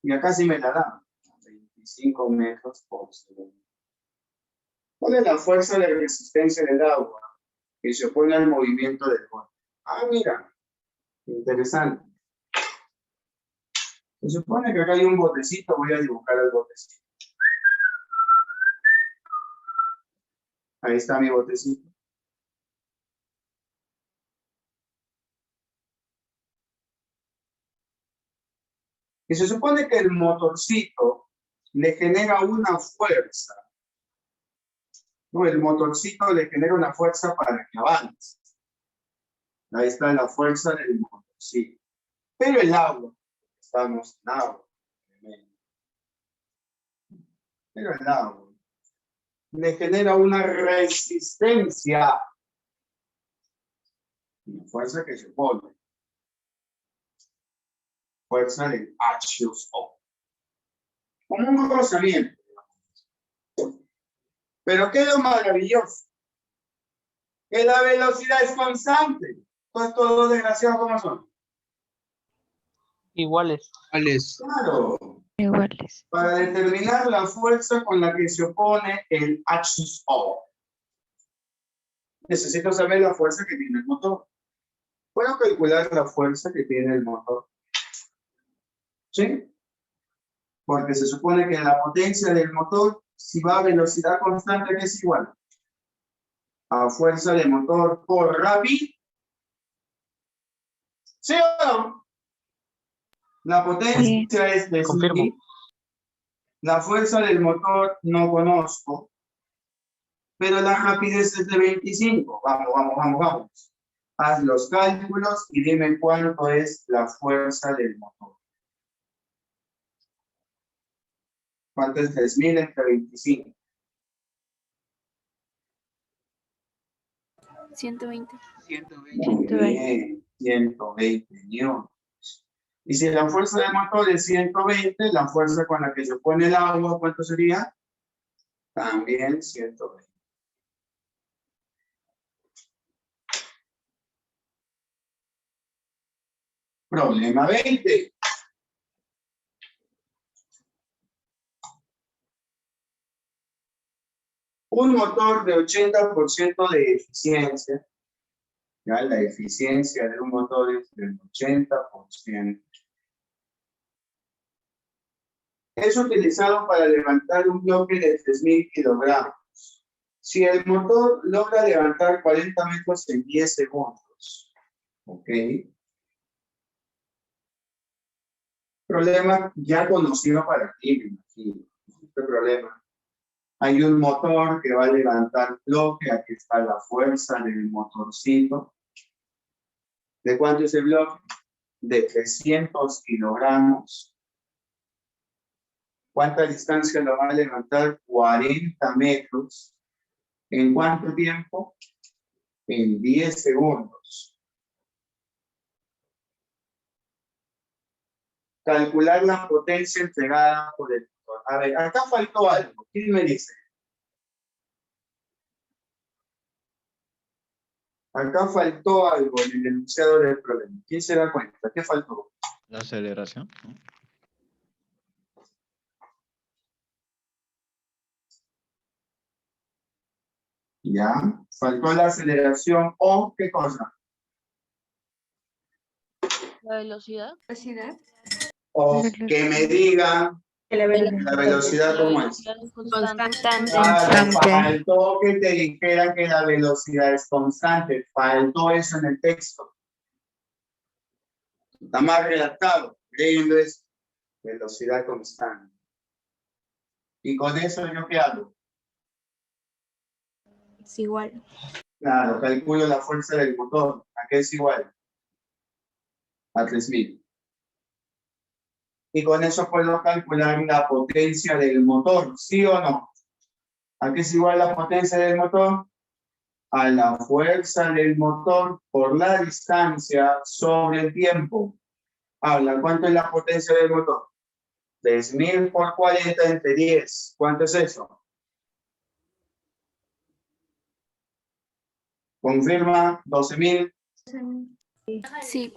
Y acá sí me la da. 25 metros por segundo. ¿Cuál es la fuerza de resistencia del agua que se opone al movimiento del bote? Ah, mira, interesante. Se supone que acá hay un botecito, voy a dibujar el botecito. Ahí está mi botecito. Y se supone que el motorcito le genera una fuerza. No, el motorcito le genera una fuerza para que avance. Ahí está la fuerza del motorcito. Pero el agua, estamos en agua. Pero el agua le genera una resistencia. Una fuerza que se pone. Fuerza del H2O. Como un rozamiento. Pero ¿qué es lo maravilloso? Que la velocidad es constante. Pues todos desgraciados como son. Iguales. Claro. Iguales. Para determinar la fuerza con la que se opone el H2O. Necesito saber la fuerza que tiene el motor. ¿Puedo calcular la fuerza que tiene el motor? ¿Sí? Porque se supone que la potencia del motor, si va a velocidad constante, que es igual a fuerza de motor por rápido. ¿Sí o no? La potencia es de Confirmo. La fuerza del motor no conozco, pero la rapidez es de 25. Vamos. Haz los cálculos y dime cuánto es la fuerza del motor. ¿Cuánto es 3000 entre 25? 120. Muy bien, 120 newtons. Y si la fuerza del motor es 120, la fuerza con la que se opone el agua, ¿cuánto sería? También 120. Problema 20. Un motor de 80% de eficiencia. Ya, la eficiencia de un motor es del 80%. Es utilizado para levantar un bloque de 3000 kilogramos. Si el motor logra levantar 40 metros en 10 segundos, ¿ok? Problema ya conocido para ti, me imagino. Este problema. Hay un motor que va a levantar bloque, aquí está la fuerza del motorcito. ¿De cuánto es el bloque? de 300 kilogramos. ¿Cuánta distancia lo va a levantar? 40 metros. ¿En cuánto tiempo? En 10 segundos. Calcular la potencia entregada por el motor. A ver, acá faltó algo. ¿Quién me dice? Acá faltó algo en el enunciado del problema. ¿Quién se da cuenta? ¿Qué faltó? La aceleración, ¿no? Ya, faltó la aceleración o ¿qué cosa? La velocidad. O que me diga Que la la velocidad como es. Constante. Claro, faltó que te dijeran que la velocidad es constante. Faltó eso en el texto. Está más redactado. Leyendo es velocidad constante. Y con eso, ¿yo qué hago? Es igual. Claro, calculo la fuerza del motor. ¿A qué es igual? A 3000. Y con eso puedo calcular la potencia del motor, ¿sí o no? ¿A qué es igual la potencia del motor? A la fuerza del motor por la distancia sobre el tiempo. Habla, ¿cuánto es la potencia del motor? 3000 por 40 entre 10. ¿Cuánto es eso? Confirma, 12.000. Sí.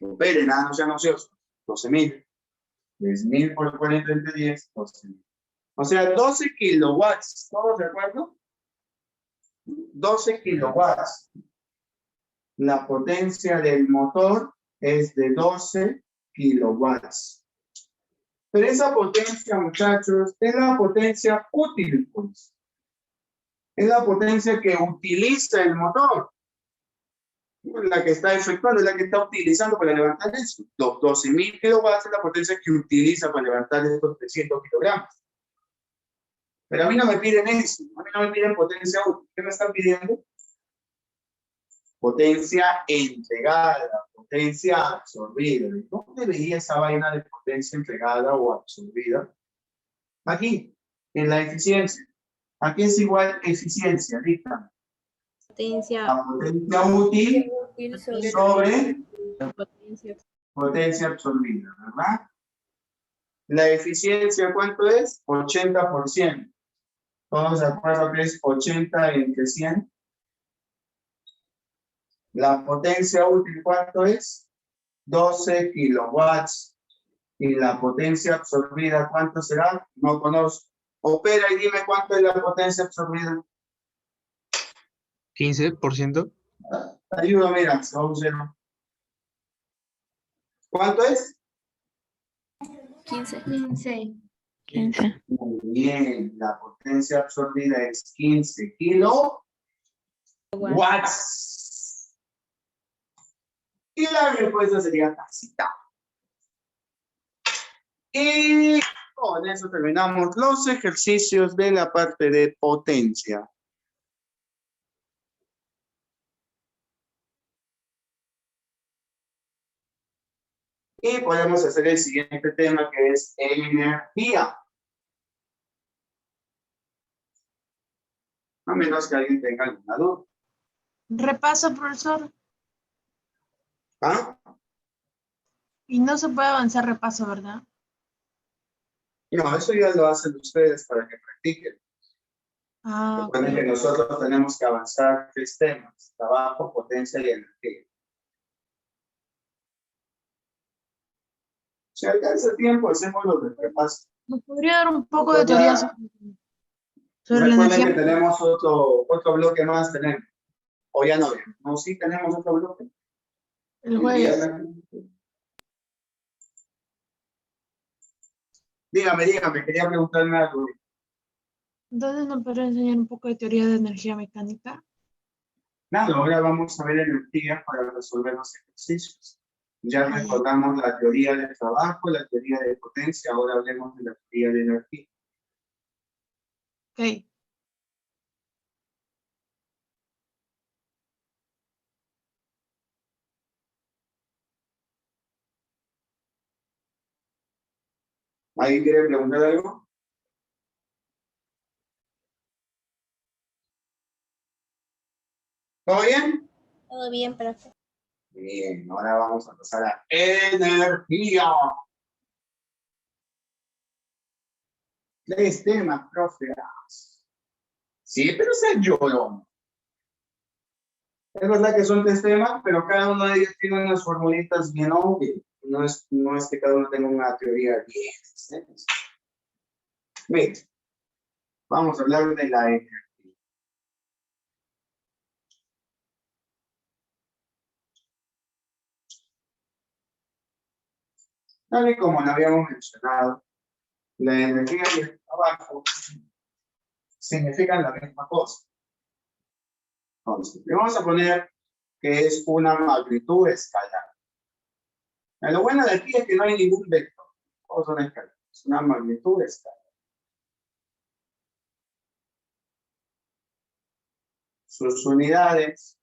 Espere, nada, no sean ociosos. 12.000. 10.000 por 40 entre 10, 12.000. O sea, 12 kilowatts. ¿Todos de acuerdo? 12 kilowatts. La potencia del motor es de 12 kilowatts. Pero esa potencia, muchachos, es la potencia útil, pues. Es la potencia que utiliza el motor. La que está efectuando, la que está utilizando para levantar eso. Los 12.000 kilowatts es la potencia que utiliza para levantar estos 300 kilogramos. Pero a mí no me piden eso. A mí no me piden potencia útil. ¿Qué me están pidiendo? Potencia entregada, potencia absorbida. ¿Dónde veía esa vaina de potencia entregada o absorbida? Aquí, en la eficiencia. Aquí es igual eficiencia, ¿listo? Potencia La potencia útil útil sobre potencia. potencia absorbida, ¿verdad? La eficiencia, ¿cuánto es? 80%. ¿Todos de acuerdo que es 80 entre 100? La potencia útil, ¿cuánto es? 12 kilowatts. ¿Y la potencia absorbida cuánto será? No conozco. Opera y dime cuánto es la potencia absorbida. 15%. Ayuda, mira, se va a un cero. ¿Cuánto es? 15. 15. Muy bien, la potencia absorbida es 15 kilowatts. Y la respuesta sería tacita. Y con eso terminamos los ejercicios de la parte de potencia. Y podemos hacer el siguiente tema que es energía. A menos que alguien tenga alguna duda. Repaso, profesor. ¿Ah? Y no se puede avanzar repaso, ¿verdad? No, eso ya lo hacen ustedes para que practiquen. Ah, Recuerden que nosotros tenemos que avanzar 3 temas: trabajo, potencia y energía. Si alcanza el tiempo, hacemos lo del repaso. ¿nos podría dar un poco de teoría sobre la Recuerden energía? que tenemos otro bloque más, tenemos. O ya no, no, sí tenemos otro bloque. El jueves. Dígame, quería preguntarme algo. Entonces, ¿nos podría enseñar un poco de teoría de energía mecánica? Nada, ahora vamos a ver energía para resolver los ejercicios. Ya recordamos la teoría del trabajo, la teoría de potencia, ahora hablemos de la teoría de energía. Ok. ¿Alguien quiere preguntar algo? ¿Todo bien? Todo bien, profe. Bien, ahora vamos a pasar a energía. 3 temas, profe. Sí, pero se lloró. Es verdad que son 3 temas, pero cada uno de ellos tiene unas formulitas bien obvias. No es que cada uno tenga una teoría bien. ¿Sí? Bien, vamos a hablar de la energía. Tal y como lo habíamos mencionado, la energía y el trabajo significan la misma cosa. Entonces, le vamos a poner que es una magnitud escalar. Lo bueno de aquí es que no hay ningún vector. Todos son escalares. Es una magnitud escalar. Sus unidades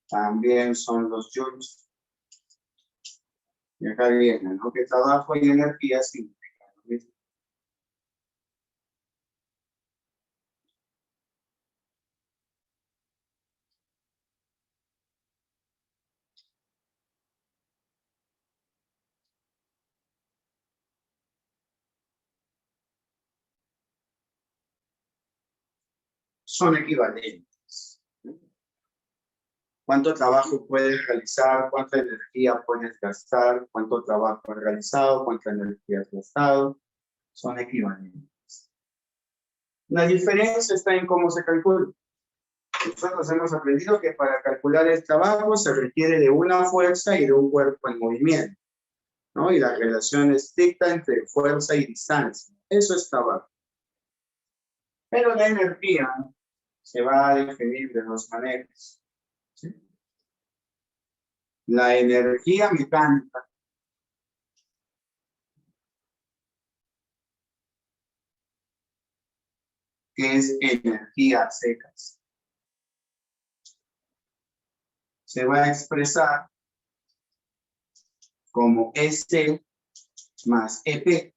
también son los joules. Y acá viene, ¿no? Que trabajo y energía significan lo mismo. Son equivalentes. ¿Cuánto trabajo puedes realizar? ¿Cuánta energía puedes gastar? ¿Cuánto trabajo has realizado? ¿Cuánta energía has gastado? Son equivalentes. La diferencia está en cómo se calcula. Nosotros hemos aprendido que para calcular el trabajo se requiere de una fuerza y de un cuerpo en movimiento, ¿no? Y la relación estricta entre fuerza y distancia. Eso es trabajo. Pero la energía se va a definir de 2 maneras. ¿Sí? La energía mecánica que es energía a secas. Se va a expresar como S más EP.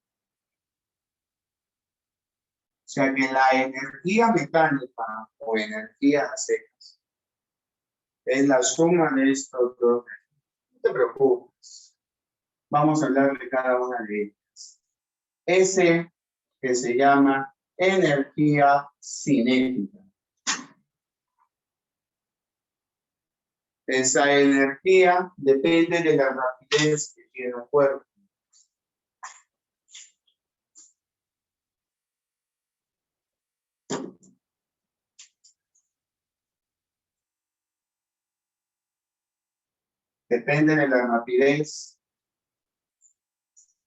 O sea que la energía mecánica o energía a secas es la suma de estos dos. No te preocupes. Vamos a hablar de cada una de ellas. S, que se llama energía cinética. Esa energía depende de la rapidez que tiene el cuerpo. Depende de la rapidez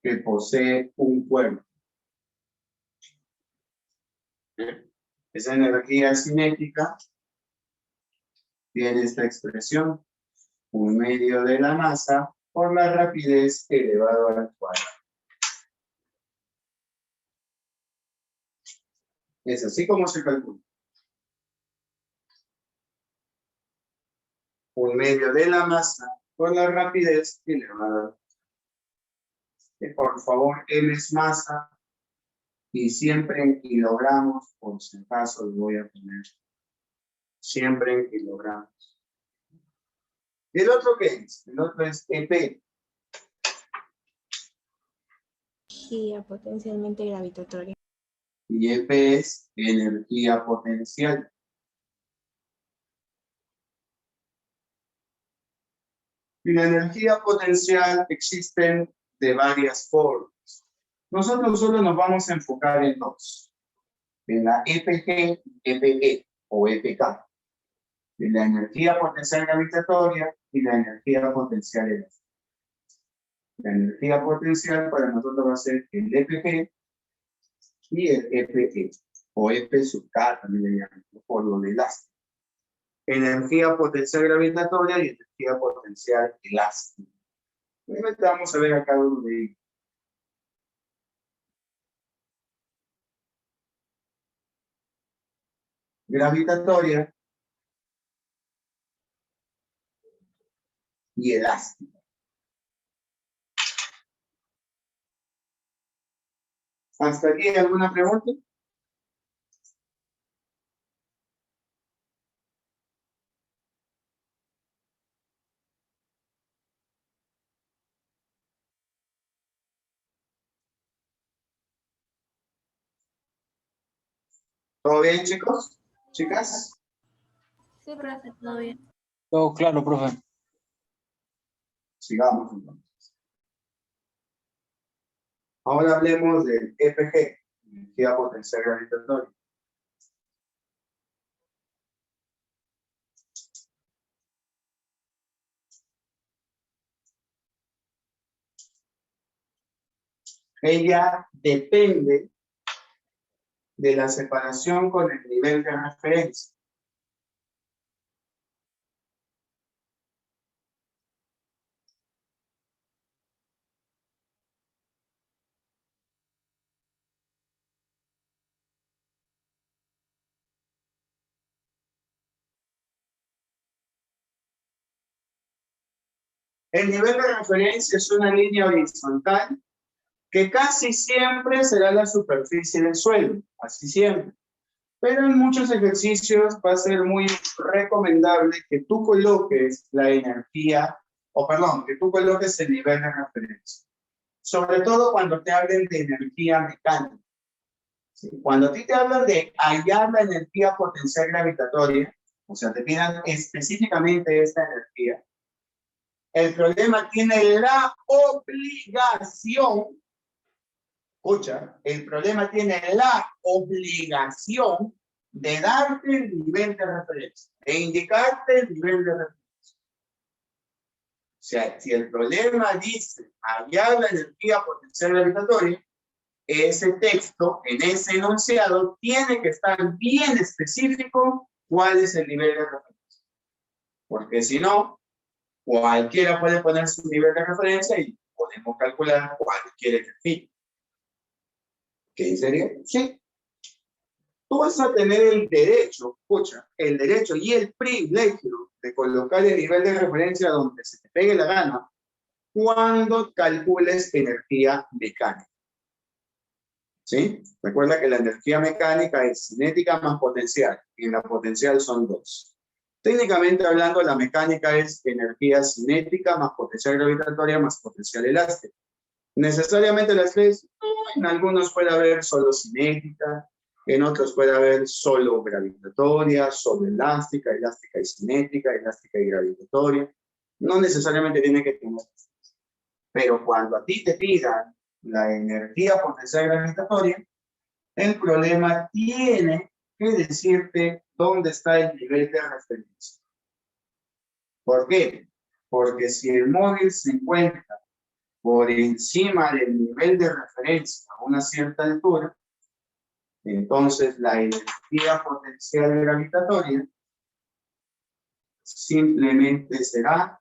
que posee un cuerpo. Esa energía cinética tiene esta expresión, 1/2 de la masa por la rapidez elevado al cuadrado. Es así como se calcula. 1/2 de la masa por la rapidez elevado al cuadrado. Por favor, M es masa y siempre en kilogramos, por si acaso lo voy a poner. Siempre en kilogramos. ¿Y el otro qué es? El otro es EP. Energía potencialmente gravitatoria. Y EP es energía potencial. Y la energía potencial existen de varias formas. Nosotros solo nos vamos a enfocar en 2. En la EPG, EPE o EPK. En la energía potencial gravitatoria y la energía potencial elástica. La energía potencial para nosotros va a ser el EPG y el EPE. O EP sub K también le llaman, por lo de elástico. Energía potencial gravitatoria y energía potencial elástica. Obviamente vamos a ver a cada uno de ellos. Gravitatoria y elástica. ¿Hasta aquí alguna pregunta? ¿Todo bien, chicos? ¿Chicas? Sí, profe. Todo bien. Todo claro, profe. Sigamos entonces. Ahora hablemos del EPG, energía potencial gravitatoria. Ella depende de la separación con el nivel de referencia. El nivel de referencia es una línea horizontal que casi siempre será la superficie del suelo, así siempre. Pero en muchos ejercicios va a ser muy recomendable que tú coloques la energía, que tú coloques el nivel de referencia. Sobre todo cuando te hablen de energía mecánica. ¿Sí? Cuando a ti te hablan de hallar la energía potencial gravitatoria, o sea, te pidan específicamente esta energía, el problema tiene la obligación, escucha, el problema tiene la obligación de darte el nivel de referencia, de indicarte el nivel de referencia. O sea, si el problema dice hallar la energía potencial gravitatoria, ese texto, en ese enunciado, tiene que estar bien específico cuál es el nivel de referencia. Porque si no, cualquiera puede poner su nivel de referencia y podemos calcular cualquier ejercicio. ¿Qué sería? Sí. Tú vas a tener el derecho, escucha, el derecho y el privilegio de colocar el nivel de referencia donde se te pegue la gana cuando calcules energía mecánica. ¿Sí? Recuerda que la energía mecánica es cinética más potencial, y la potencial son dos. Técnicamente hablando, la mecánica es energía cinética más potencial gravitatoria más potencial elástica. Necesariamente las tres, en algunos puede haber solo cinética, en otros puede haber solo gravitatoria, solo elástica, elástica y cinética, elástica y gravitatoria. No necesariamente tiene que tener. Pero cuando a ti te pidan la energía potencial gravitatoria, el problema tiene que decirte dónde está el nivel de referencia. ¿Por qué? Porque si el móvil se encuentra por encima del nivel de referencia a una cierta altura, entonces la energía potencial gravitatoria simplemente será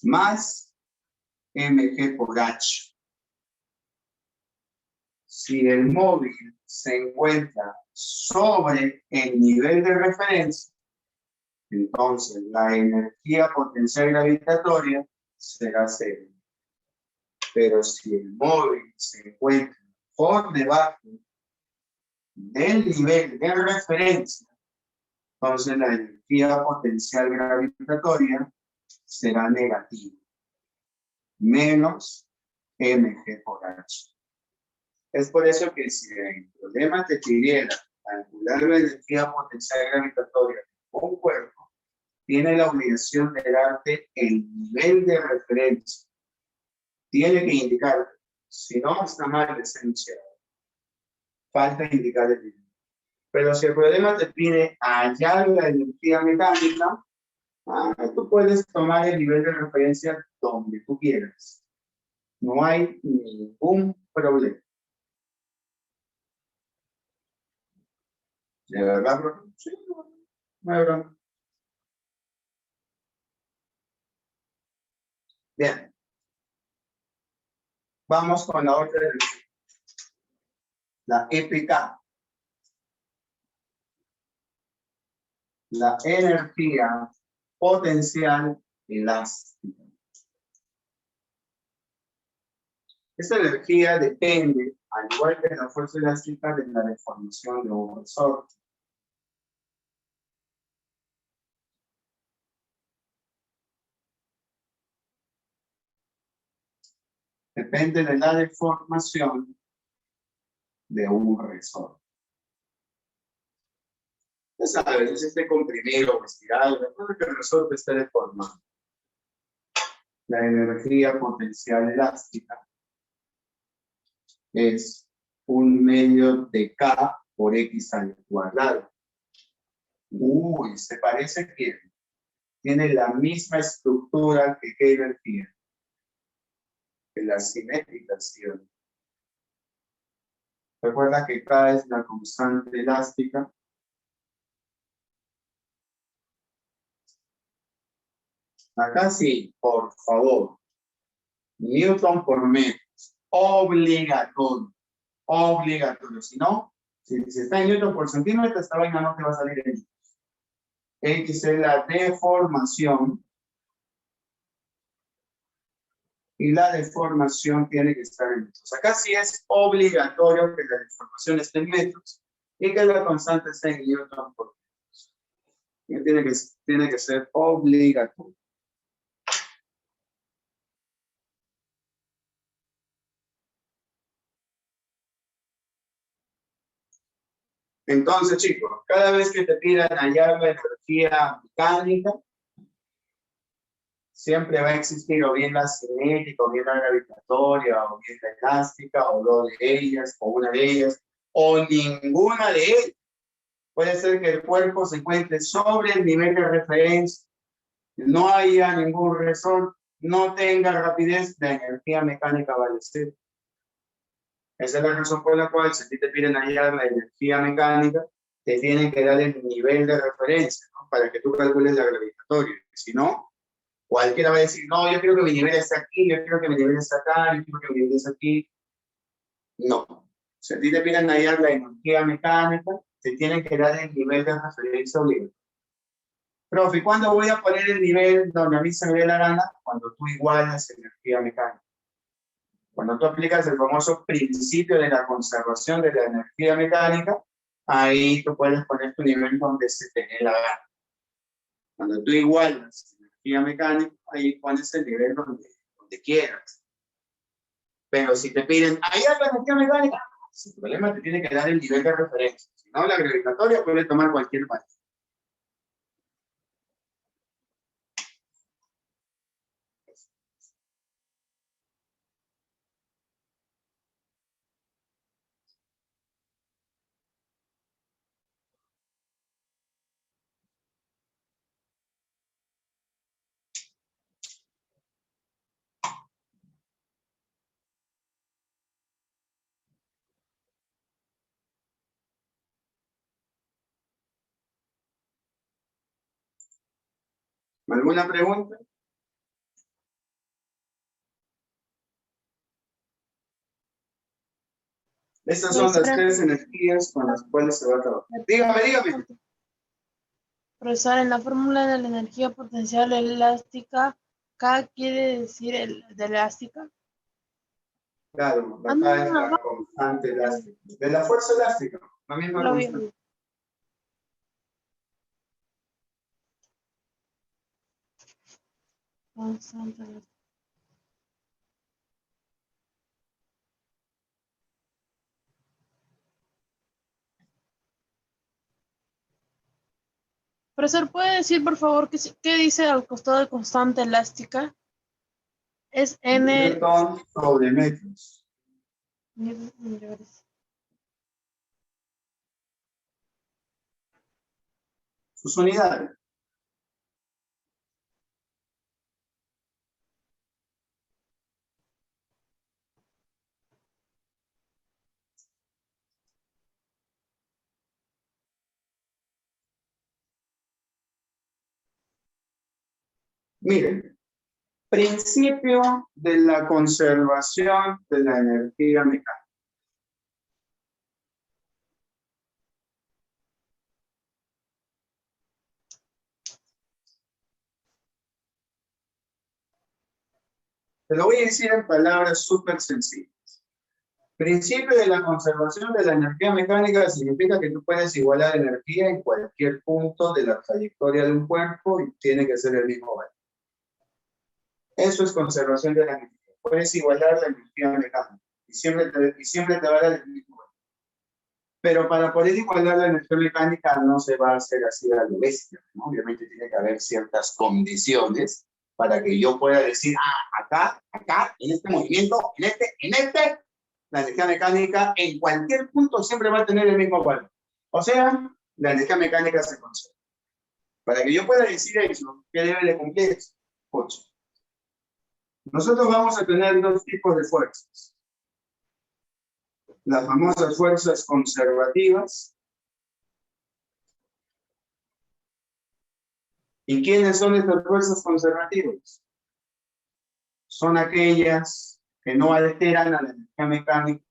más mg por h. Si el móvil se encuentra sobre el nivel de referencia, entonces la energía potencial gravitatoria será cero. Pero si el móvil se encuentra por debajo del nivel de referencia, entonces la energía potencial gravitatoria será negativa, menos mg por h. Es por eso que si el problema te pidiera calcular la energía potencial gravitatoria de un cuerpo, tiene la obligación de darte el nivel de referencia. Tiene que indicarte, si no está mal ese enunciado. Falta indicar el nivel. Pero si el problema te pide hallar la energía mecánica, tú puedes tomar el nivel de referencia donde tú quieras. No hay ningún problema. ¿De verdad, profe? Sí, no hay problema. Bien. Vamos con la otra, la EPK. La energía potencial elástica. Esta energía depende, al igual que la fuerza elástica, de la deformación de un resorte. Depende de la deformación de un resorte. Ya sabes, es este comprimido o estirado, recuerda que el resorte está deformado. La energía potencial elástica es un medio de K por X al cuadrado. Uy, se parece que tiene la misma estructura que qué energía, que la simétrica, ¿sí? Recuerda que K es la constante elástica. Acá sí, por favor. Newton por metro. Obligatorio. Obligatorio. Si no, si está en Newton por centímetro, esta vaina no te va a salir en Newton. X es la deformación. Y la deformación tiene que estar en metros. Acá sí es obligatorio que la deformación esté en metros y que la constante esté en Newton por metro. Tiene que ser obligatorio. Entonces, chicos, cada vez que te pidan hallar la energía mecánica, siempre va a existir o bien la cinética, o bien la gravitatoria, o bien la elástica, o dos de ellas, o una de ellas, o ninguna de ellas. Puede ser que el cuerpo se encuentre sobre el nivel de referencia, no haya ningún resorte, no tenga rapidez, la energía mecánica va a ser. Esa es la razón por la cual, si a ti te piden hallar la energía mecánica, te tienen que dar el nivel de referencia, ¿no? Para que tú calcules la gravitatoria. Si no, cualquiera va a decir, no, yo creo que mi nivel está aquí, yo creo que mi nivel está acá, yo creo que mi nivel está aquí. No. Si a ti te piden hallar la energía mecánica, te tienen que dar el nivel de referencia obligatorio. Profe, ¿cuándo voy a poner el nivel donde a mí se me dé la gana? Cuando tú igualas energía mecánica. Cuando tú aplicas el famoso principio de la conservación de la energía mecánica, ahí tú puedes poner tu nivel donde se te dé la gana. Cuando tú igualas energía mecánica, ahí pones el nivel donde quieras. Pero si te piden, ahí hay la energía mecánica, sin problema te tiene que dar el nivel de referencia. Si no, la gravitatoria puede tomar cualquier valor. ¿Alguna pregunta? Estas son las tres energías con las cuales se va a trabajar. Dígame. Profesor, en la fórmula de la energía potencial elástica, K quiere decir de elástica. Claro, acá es la constante elástica. De la fuerza elástica, la misma constante. Constante elástica. Profesor, ¿puede decir, por favor, qué dice al costado de constante elástica? Es N... Newton sobre metros. Sus unidades. Miren, principio de la conservación de la energía mecánica. Te lo voy a decir en palabras súper sencillas. Principio de la conservación de la energía mecánica significa que tú puedes igualar energía en cualquier punto de la trayectoria de un cuerpo y tiene que ser el mismo valor. Eso es conservación de la energía. Puedes igualar la energía mecánica y siempre te va a dar el mismo valor. Pero para poder igualar la energía mecánica no se va a hacer así a lo bestia, ¿no? Obviamente tiene que haber ciertas condiciones para que yo pueda decir, acá, en este movimiento, en este, la energía mecánica en cualquier punto siempre va a tener el mismo valor. O sea, la energía mecánica se conserva. Para que yo pueda decir eso, ¿qué debe de cumplir? 8. Nosotros vamos a tener dos tipos de fuerzas. Las famosas fuerzas conservativas. ¿Y quiénes son estas fuerzas conservativas? Son aquellas que no alteran a la energía mecánica.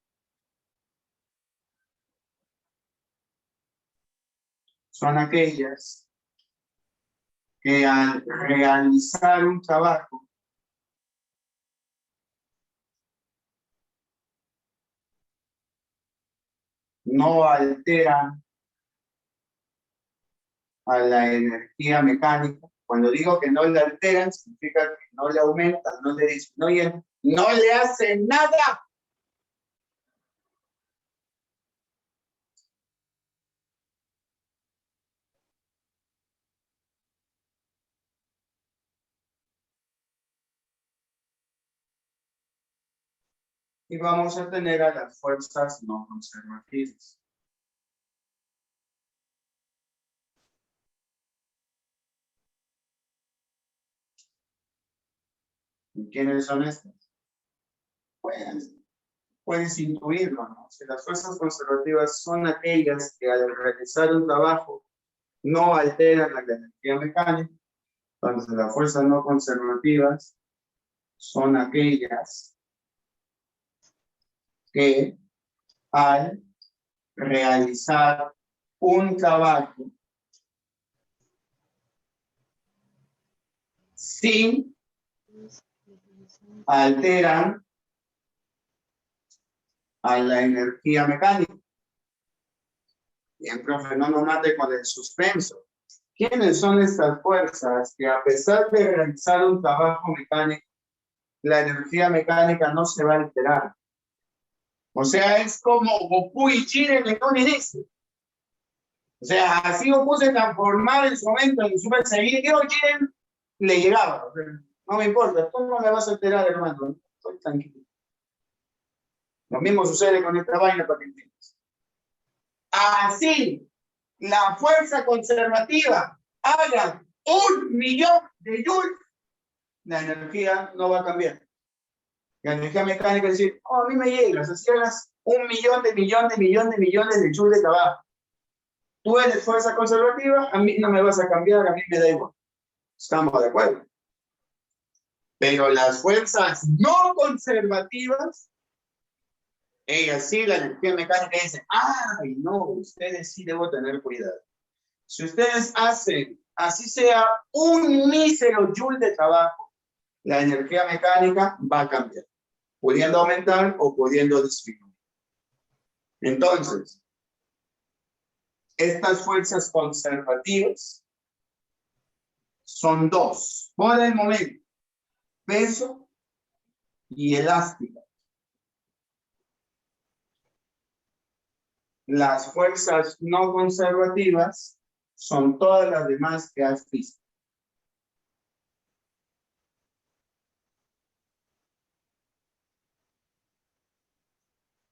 Son aquellas que al realizar un trabajo no alteran a la energía mecánica. Cuando digo que no le alteran, significa que no le aumentan, no le disminuyen, no le hacen nada. Y vamos a tener a las fuerzas no conservativas. ¿Y quiénes son estas? Puedes intuirlo, ¿no? Si las fuerzas conservativas son aquellas que al realizar un trabajo no alteran la energía mecánica, entonces las fuerzas no conservativas son aquellas que al realizar un trabajo sin alteran a la energía mecánica. Bien, profe, no nos mate con el suspenso. ¿Quiénes son estas fuerzas que a pesar de realizar un trabajo mecánico, la energía mecánica no se va a alterar? O sea, es como Goku y Jiren en un inicio. O sea, así Goku se transformaba en su momento en Super Saiyan, yo Jiren le llegaba. O sea, no me importa, tú no me vas a alterar, hermano. Estoy tranquilo. Lo mismo sucede con esta vaina para que entiendas. Así, la fuerza conservativa haga 1.000.000 de joules, la energía no va a cambiar. La energía mecánica es decir, a mí me llegas, así hagas 1.000.000 de millones de joules de trabajo. Tú eres fuerza conservativa, a mí no me vas a cambiar, a mí me da igual. Estamos de acuerdo. Pero las fuerzas no conservativas, ellas sí, la energía mecánica dice, ay, no, ustedes sí debo tener cuidado. Si ustedes hacen, así sea, un mísero joule de trabajo, la energía mecánica va a cambiar, pudiendo aumentar o pudiendo disminuir. Entonces, estas fuerzas conservativas son dos, por el momento, peso y elástica. Las fuerzas no conservativas son todas las demás que has visto.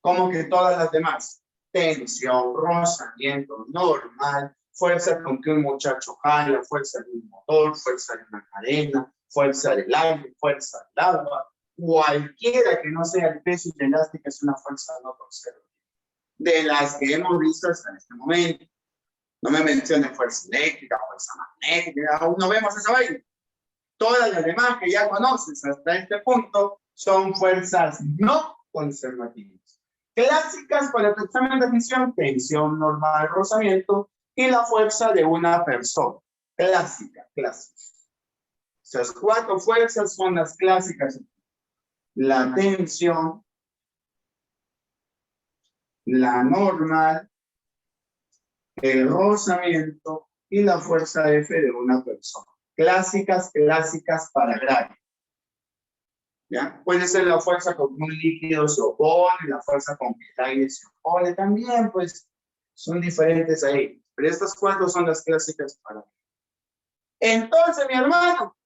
¿Cómo que todas las demás? Tensión, rozamiento normal, fuerza con que un muchacho jala, fuerza de un motor, fuerza de una cadena, fuerza del aire, fuerza del agua. Cualquiera que no sea el peso y la elástica es una fuerza no conservativa. De las que hemos visto hasta este momento. No me mencionen fuerza eléctrica, fuerza magnética, aún no vemos esa vaina. Todas las demás que ya conoces hasta este punto son fuerzas no conservativas. Clásicas para tu examen de admisión, tensión normal, rozamiento y la fuerza de una persona. Clásica. Esas 4 fuerzas son las clásicas. La tensión, la normal, el rozamiento y la fuerza F de una persona. Clásicas para grave. ¿Ya? Puede ser la fuerza con un líquido se opone, la fuerza con que el aire se opone también, pues son diferentes ahí. Pero estas cuatro son las clásicas para grave. Entonces, mi hermano,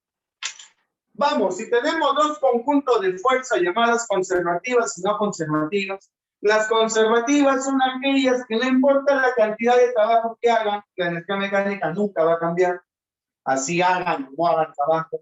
vamos, si tenemos dos conjuntos de fuerza llamadas conservativas y no conservativas, las conservativas son aquellas que no importa la cantidad de trabajo que hagan, la energía mecánica nunca va a cambiar, así hagan o no hagan trabajo.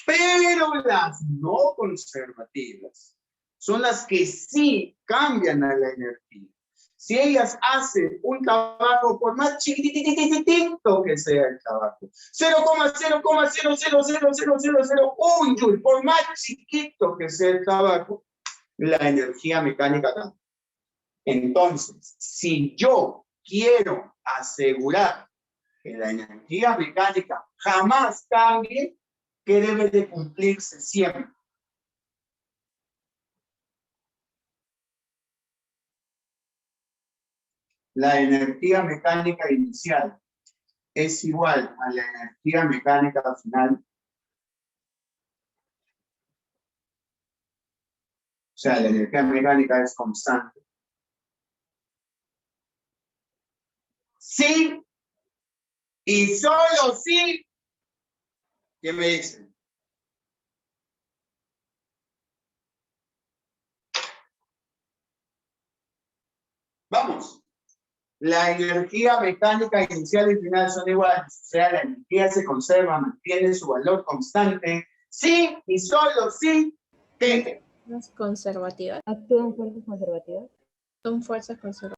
Pero las no conservativas son las que sí cambian a la energía. Si ellas hacen un trabajo, por más chiquitito que sea el trabajo, 0,0000001 joule, por más chiquito que sea el trabajo, la energía mecánica cambia. Entonces, si yo quiero asegurar que la energía mecánica jamás cambie, ¿qué debe de cumplirse siempre? La energía mecánica inicial es igual a la energía mecánica final. O sea, la energía mecánica es constante. Sí y solo sí. ¿Qué me dicen? Vamos. La energía mecánica inicial y final son iguales. O sea, la energía se conserva, mantiene su valor constante. Sí y solo sí. ¿Qué? Las conservativas. ¿Actúan fuerzas conservativas? Son fuerzas conservativas.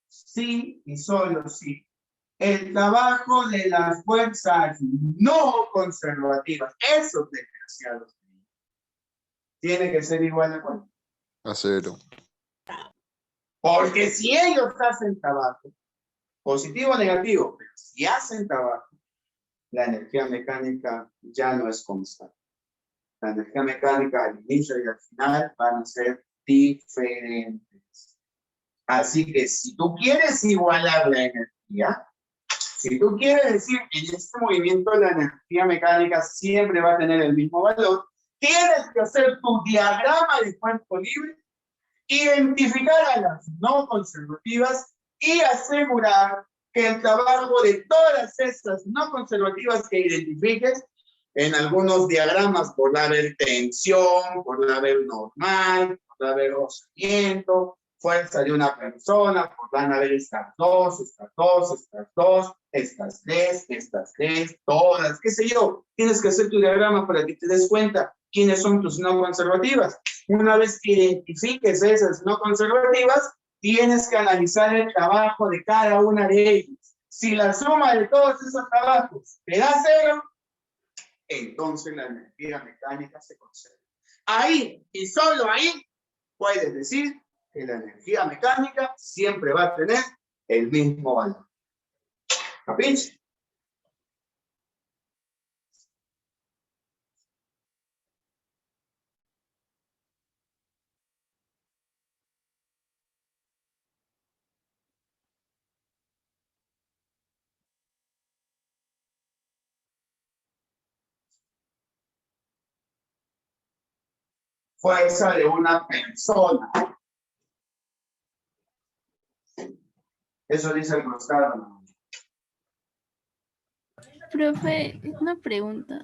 Sí y solo sí. El trabajo de las fuerzas no conservativas, esos desgraciados, tiene que ser igual a cuánto. A 0. Porque si ellos hacen trabajo, positivo o negativo, pero si hacen trabajo, la energía mecánica ya no es constante. La energía mecánica al inicio y al final van a ser diferentes. Así que si tú quieres igualar la energía, si tú quieres decir que en este movimiento la energía mecánica siempre va a tener el mismo valor, tienes que hacer tu diagrama de cuerpo libre, identificar a las no conservativas y asegurar que el trabajo de todas estas no conservativas que identifiques, en algunos diagramas podrá haber tensión, podrá haber normal, podrá haber rozamiento, fuerza de una persona, podrán haber estas dos, estas tres, todas, qué sé yo. Tienes que hacer tu diagrama para que te des cuenta quiénes son tus no conservativas. Una vez que identifiques esas no conservativas, tienes que analizar el trabajo de cada una de ellas. Si la suma de todos esos trabajos te da 0, entonces la energía mecánica se conserva. Ahí y solo ahí puedes decir que la energía mecánica siempre va a tener el mismo valor. ¿Capiche? Fuerza de una persona. Eso dice el cruzado. Profe, una pregunta.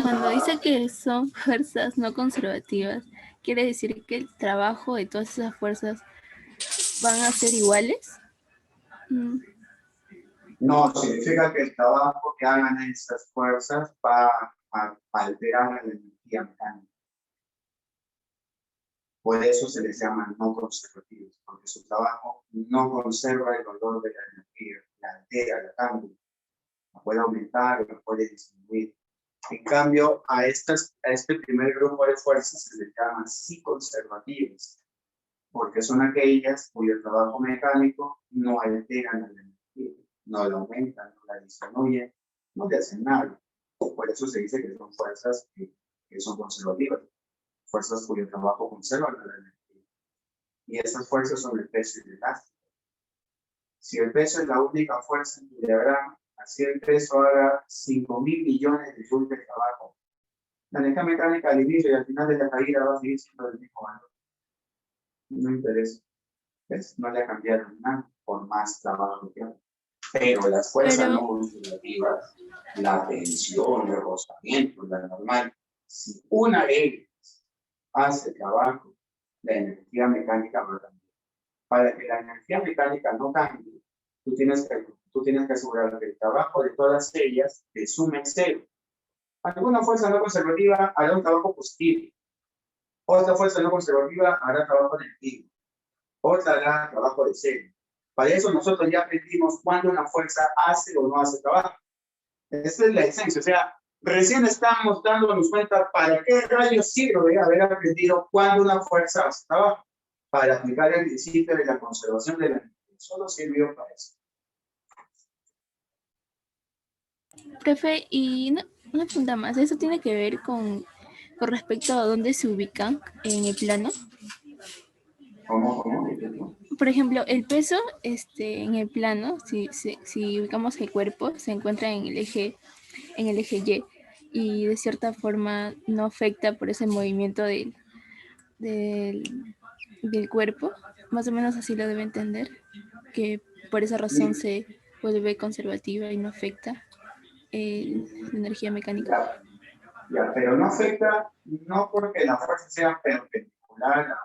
Cuando dice que son fuerzas no conservativas, ¿quiere decir que el trabajo de todas esas fuerzas van a ser iguales? No, significa que el trabajo que hagan estas fuerzas va a alterar la energía mecánica. Por eso se les llama no conservativos, porque su trabajo no conserva el valor de la energía, la altera, la cambia, la puede aumentar o la puede disminuir. En cambio, a este primer grupo de fuerzas se les llama sí conservativas, porque son aquellas cuyo trabajo mecánico no alteran la energía, no la aumentan, no la disminuyen, no le hacen nada. Por eso se dice que son fuerzas que son conservativas. fuerzas cuyo trabajo conserva la energía. Y esas fuerzas son el peso y el elástico. Si el peso es la única fuerza en tu diagrama, así el peso haga 5.000 millones de joules de trabajo, la energía mecánica al inicio y al final de la caída va a seguir siendo del mismo valor. No interesa. ¿Ves? No le cambiaron nada por más trabajo que haga. Pero las fuerzas no conservativas, la tensión, el rozamiento, la normal, si una de ellas hace trabajo, la energía mecánica va a cambiar. Para que la energía mecánica no cambie, tú tienes que asegurar que el trabajo de todas ellas te sume cero. Alguna fuerza no conservativa hará un trabajo positivo. Otra fuerza no conservativa hará trabajo negativo. Otra hará trabajo de cero. Para eso nosotros ya aprendimos cuándo una fuerza hace o no hace trabajo. Esa es la esencia. O sea, recién estamos dándonos cuenta para qué rayos sirve haber aprendido cuándo una fuerza hace trabajo. Para aplicar el principio de la conservación de la energía. Solo sirvió para eso. Profe, y una pregunta más. ¿Eso tiene que ver con respecto a dónde se ubican en el plano? ¿Cómo? Por ejemplo, el peso en el plano, si ubicamos el cuerpo, se encuentra en el eje Y, y de cierta forma no afecta por ese movimiento del cuerpo. Más o menos así lo debe entender, que por esa razón se vuelve conservativa y no afecta la energía mecánica. Ya, pero no afecta, no porque la fuerza sea perpendicular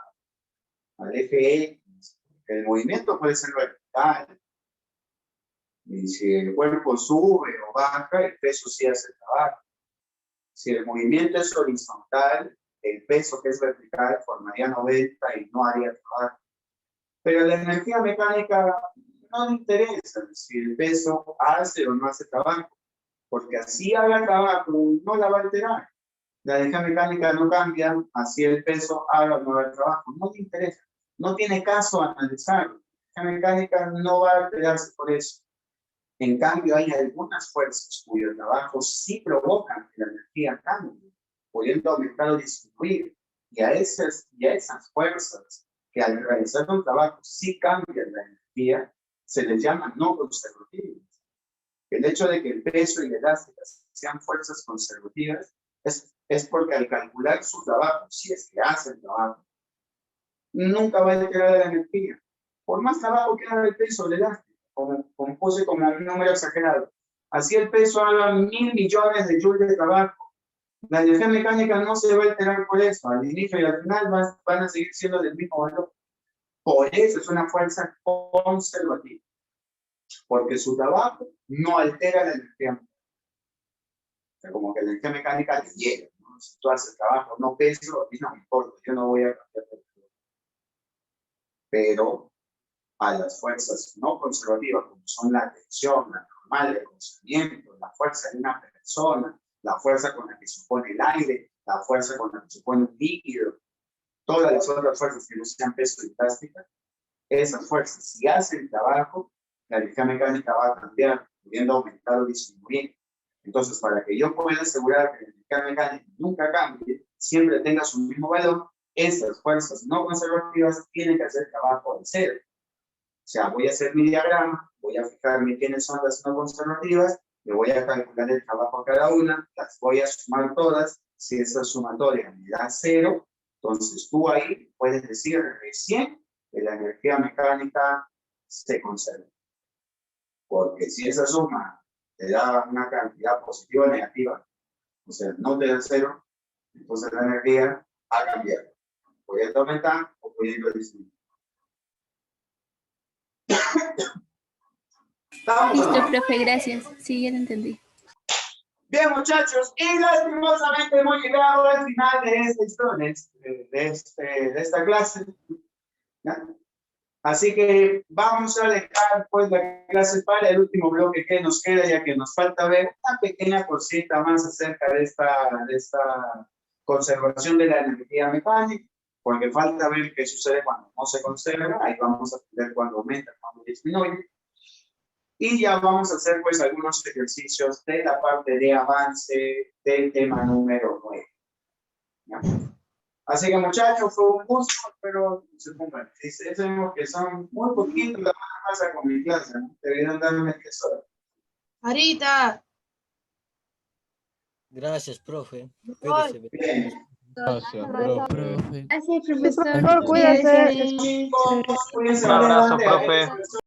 al eje X. El movimiento puede ser vertical. Y si el cuerpo sube o baja, el peso sí hace el trabajo. Si el movimiento es horizontal, el peso que es vertical formaría 90 y no haría trabajo. Pero la energía mecánica no le interesa si el peso hace o no hace trabajo, porque así haga trabajo, no la va a alterar. La energía mecánica no cambia, así el peso haga o no haga trabajo, no le interesa. No tiene caso analizarlo. La energía mecánica no va a alterarse por eso. En cambio, hay algunas fuerzas cuyo trabajo sí provocan que la energía cambie, pudiendo aumentar o disminuir. Y a esas fuerzas que al realizar un trabajo sí cambian la energía, se les llama no conservativas. El hecho de que el peso y la elástica sean fuerzas conservativas es porque al calcular su trabajo, si es que hacen trabajo, nunca va a alterar la energía. Por más trabajo que haga el peso o el elástico, como puse como un número exagerado. Así el peso haga 1.000 millones de joules de trabajo. La energía mecánica no se va a alterar por eso. Al inicio y al final van a seguir siendo del mismo valor. Por eso es una fuerza conservativa. Porque su trabajo no altera la energía mecánica. O sea, como que la energía mecánica le llega, ¿no? Si tú haces trabajo, no peso, a mí no me importa, yo no voy a cambiar de todo. Pero a las fuerzas no conservativas, como son la tensión, la normal, el rozamiento, la fuerza de una persona, la fuerza con la que se supone el aire, la fuerza con la que se supone un líquido, todas las otras fuerzas que no sean peso y elástica, esas fuerzas, si hacen trabajo, la energía mecánica va a cambiar, pudiendo aumentar o disminuir. Entonces, para que yo pueda asegurar que la energía mecánica nunca cambie, siempre tenga su mismo valor, esas fuerzas no conservativas tienen que hacer trabajo de cero. O sea, voy a hacer mi diagrama, voy a fijarme quiénes son las no conservativas, le voy a calcular el trabajo a cada una, las voy a sumar todas. Si esa sumatoria me da 0, entonces tú ahí puedes decir recién que la energía mecánica se conserva. Porque si esa suma te da una cantidad positiva o negativa, o sea, no te da 0, entonces la energía ha cambiado. Pudiendo aumentar o pudiendo disminuir. Listo, profe, gracias. Sí, ya lo entendí. Bien, muchachos, y lastimosamente hemos llegado al final de esta historia, de esta clase. ¿Ya? Así que vamos a dejar pues la clase para el último bloque que nos queda, ya que nos falta ver una pequeña cosita más acerca de esta conservación de la energía mecánica, porque falta ver qué sucede cuando no se conserva, ahí vamos a ver cuando aumenta, cuando disminuye. Y ya vamos a hacer pues algunos ejercicios de la parte de avance del tema número 9. ¿Ya? Así que muchachos, fue un gusto, pero se cumplan. Sabemos que son muy poquitos las más con mi clase, ¿no? Deberían darme que solo. Marita. Gracias, profe. Voy. Bien. Gracias, profe. Gracias, profesor. Cuídense Un abrazo, bastante. profe.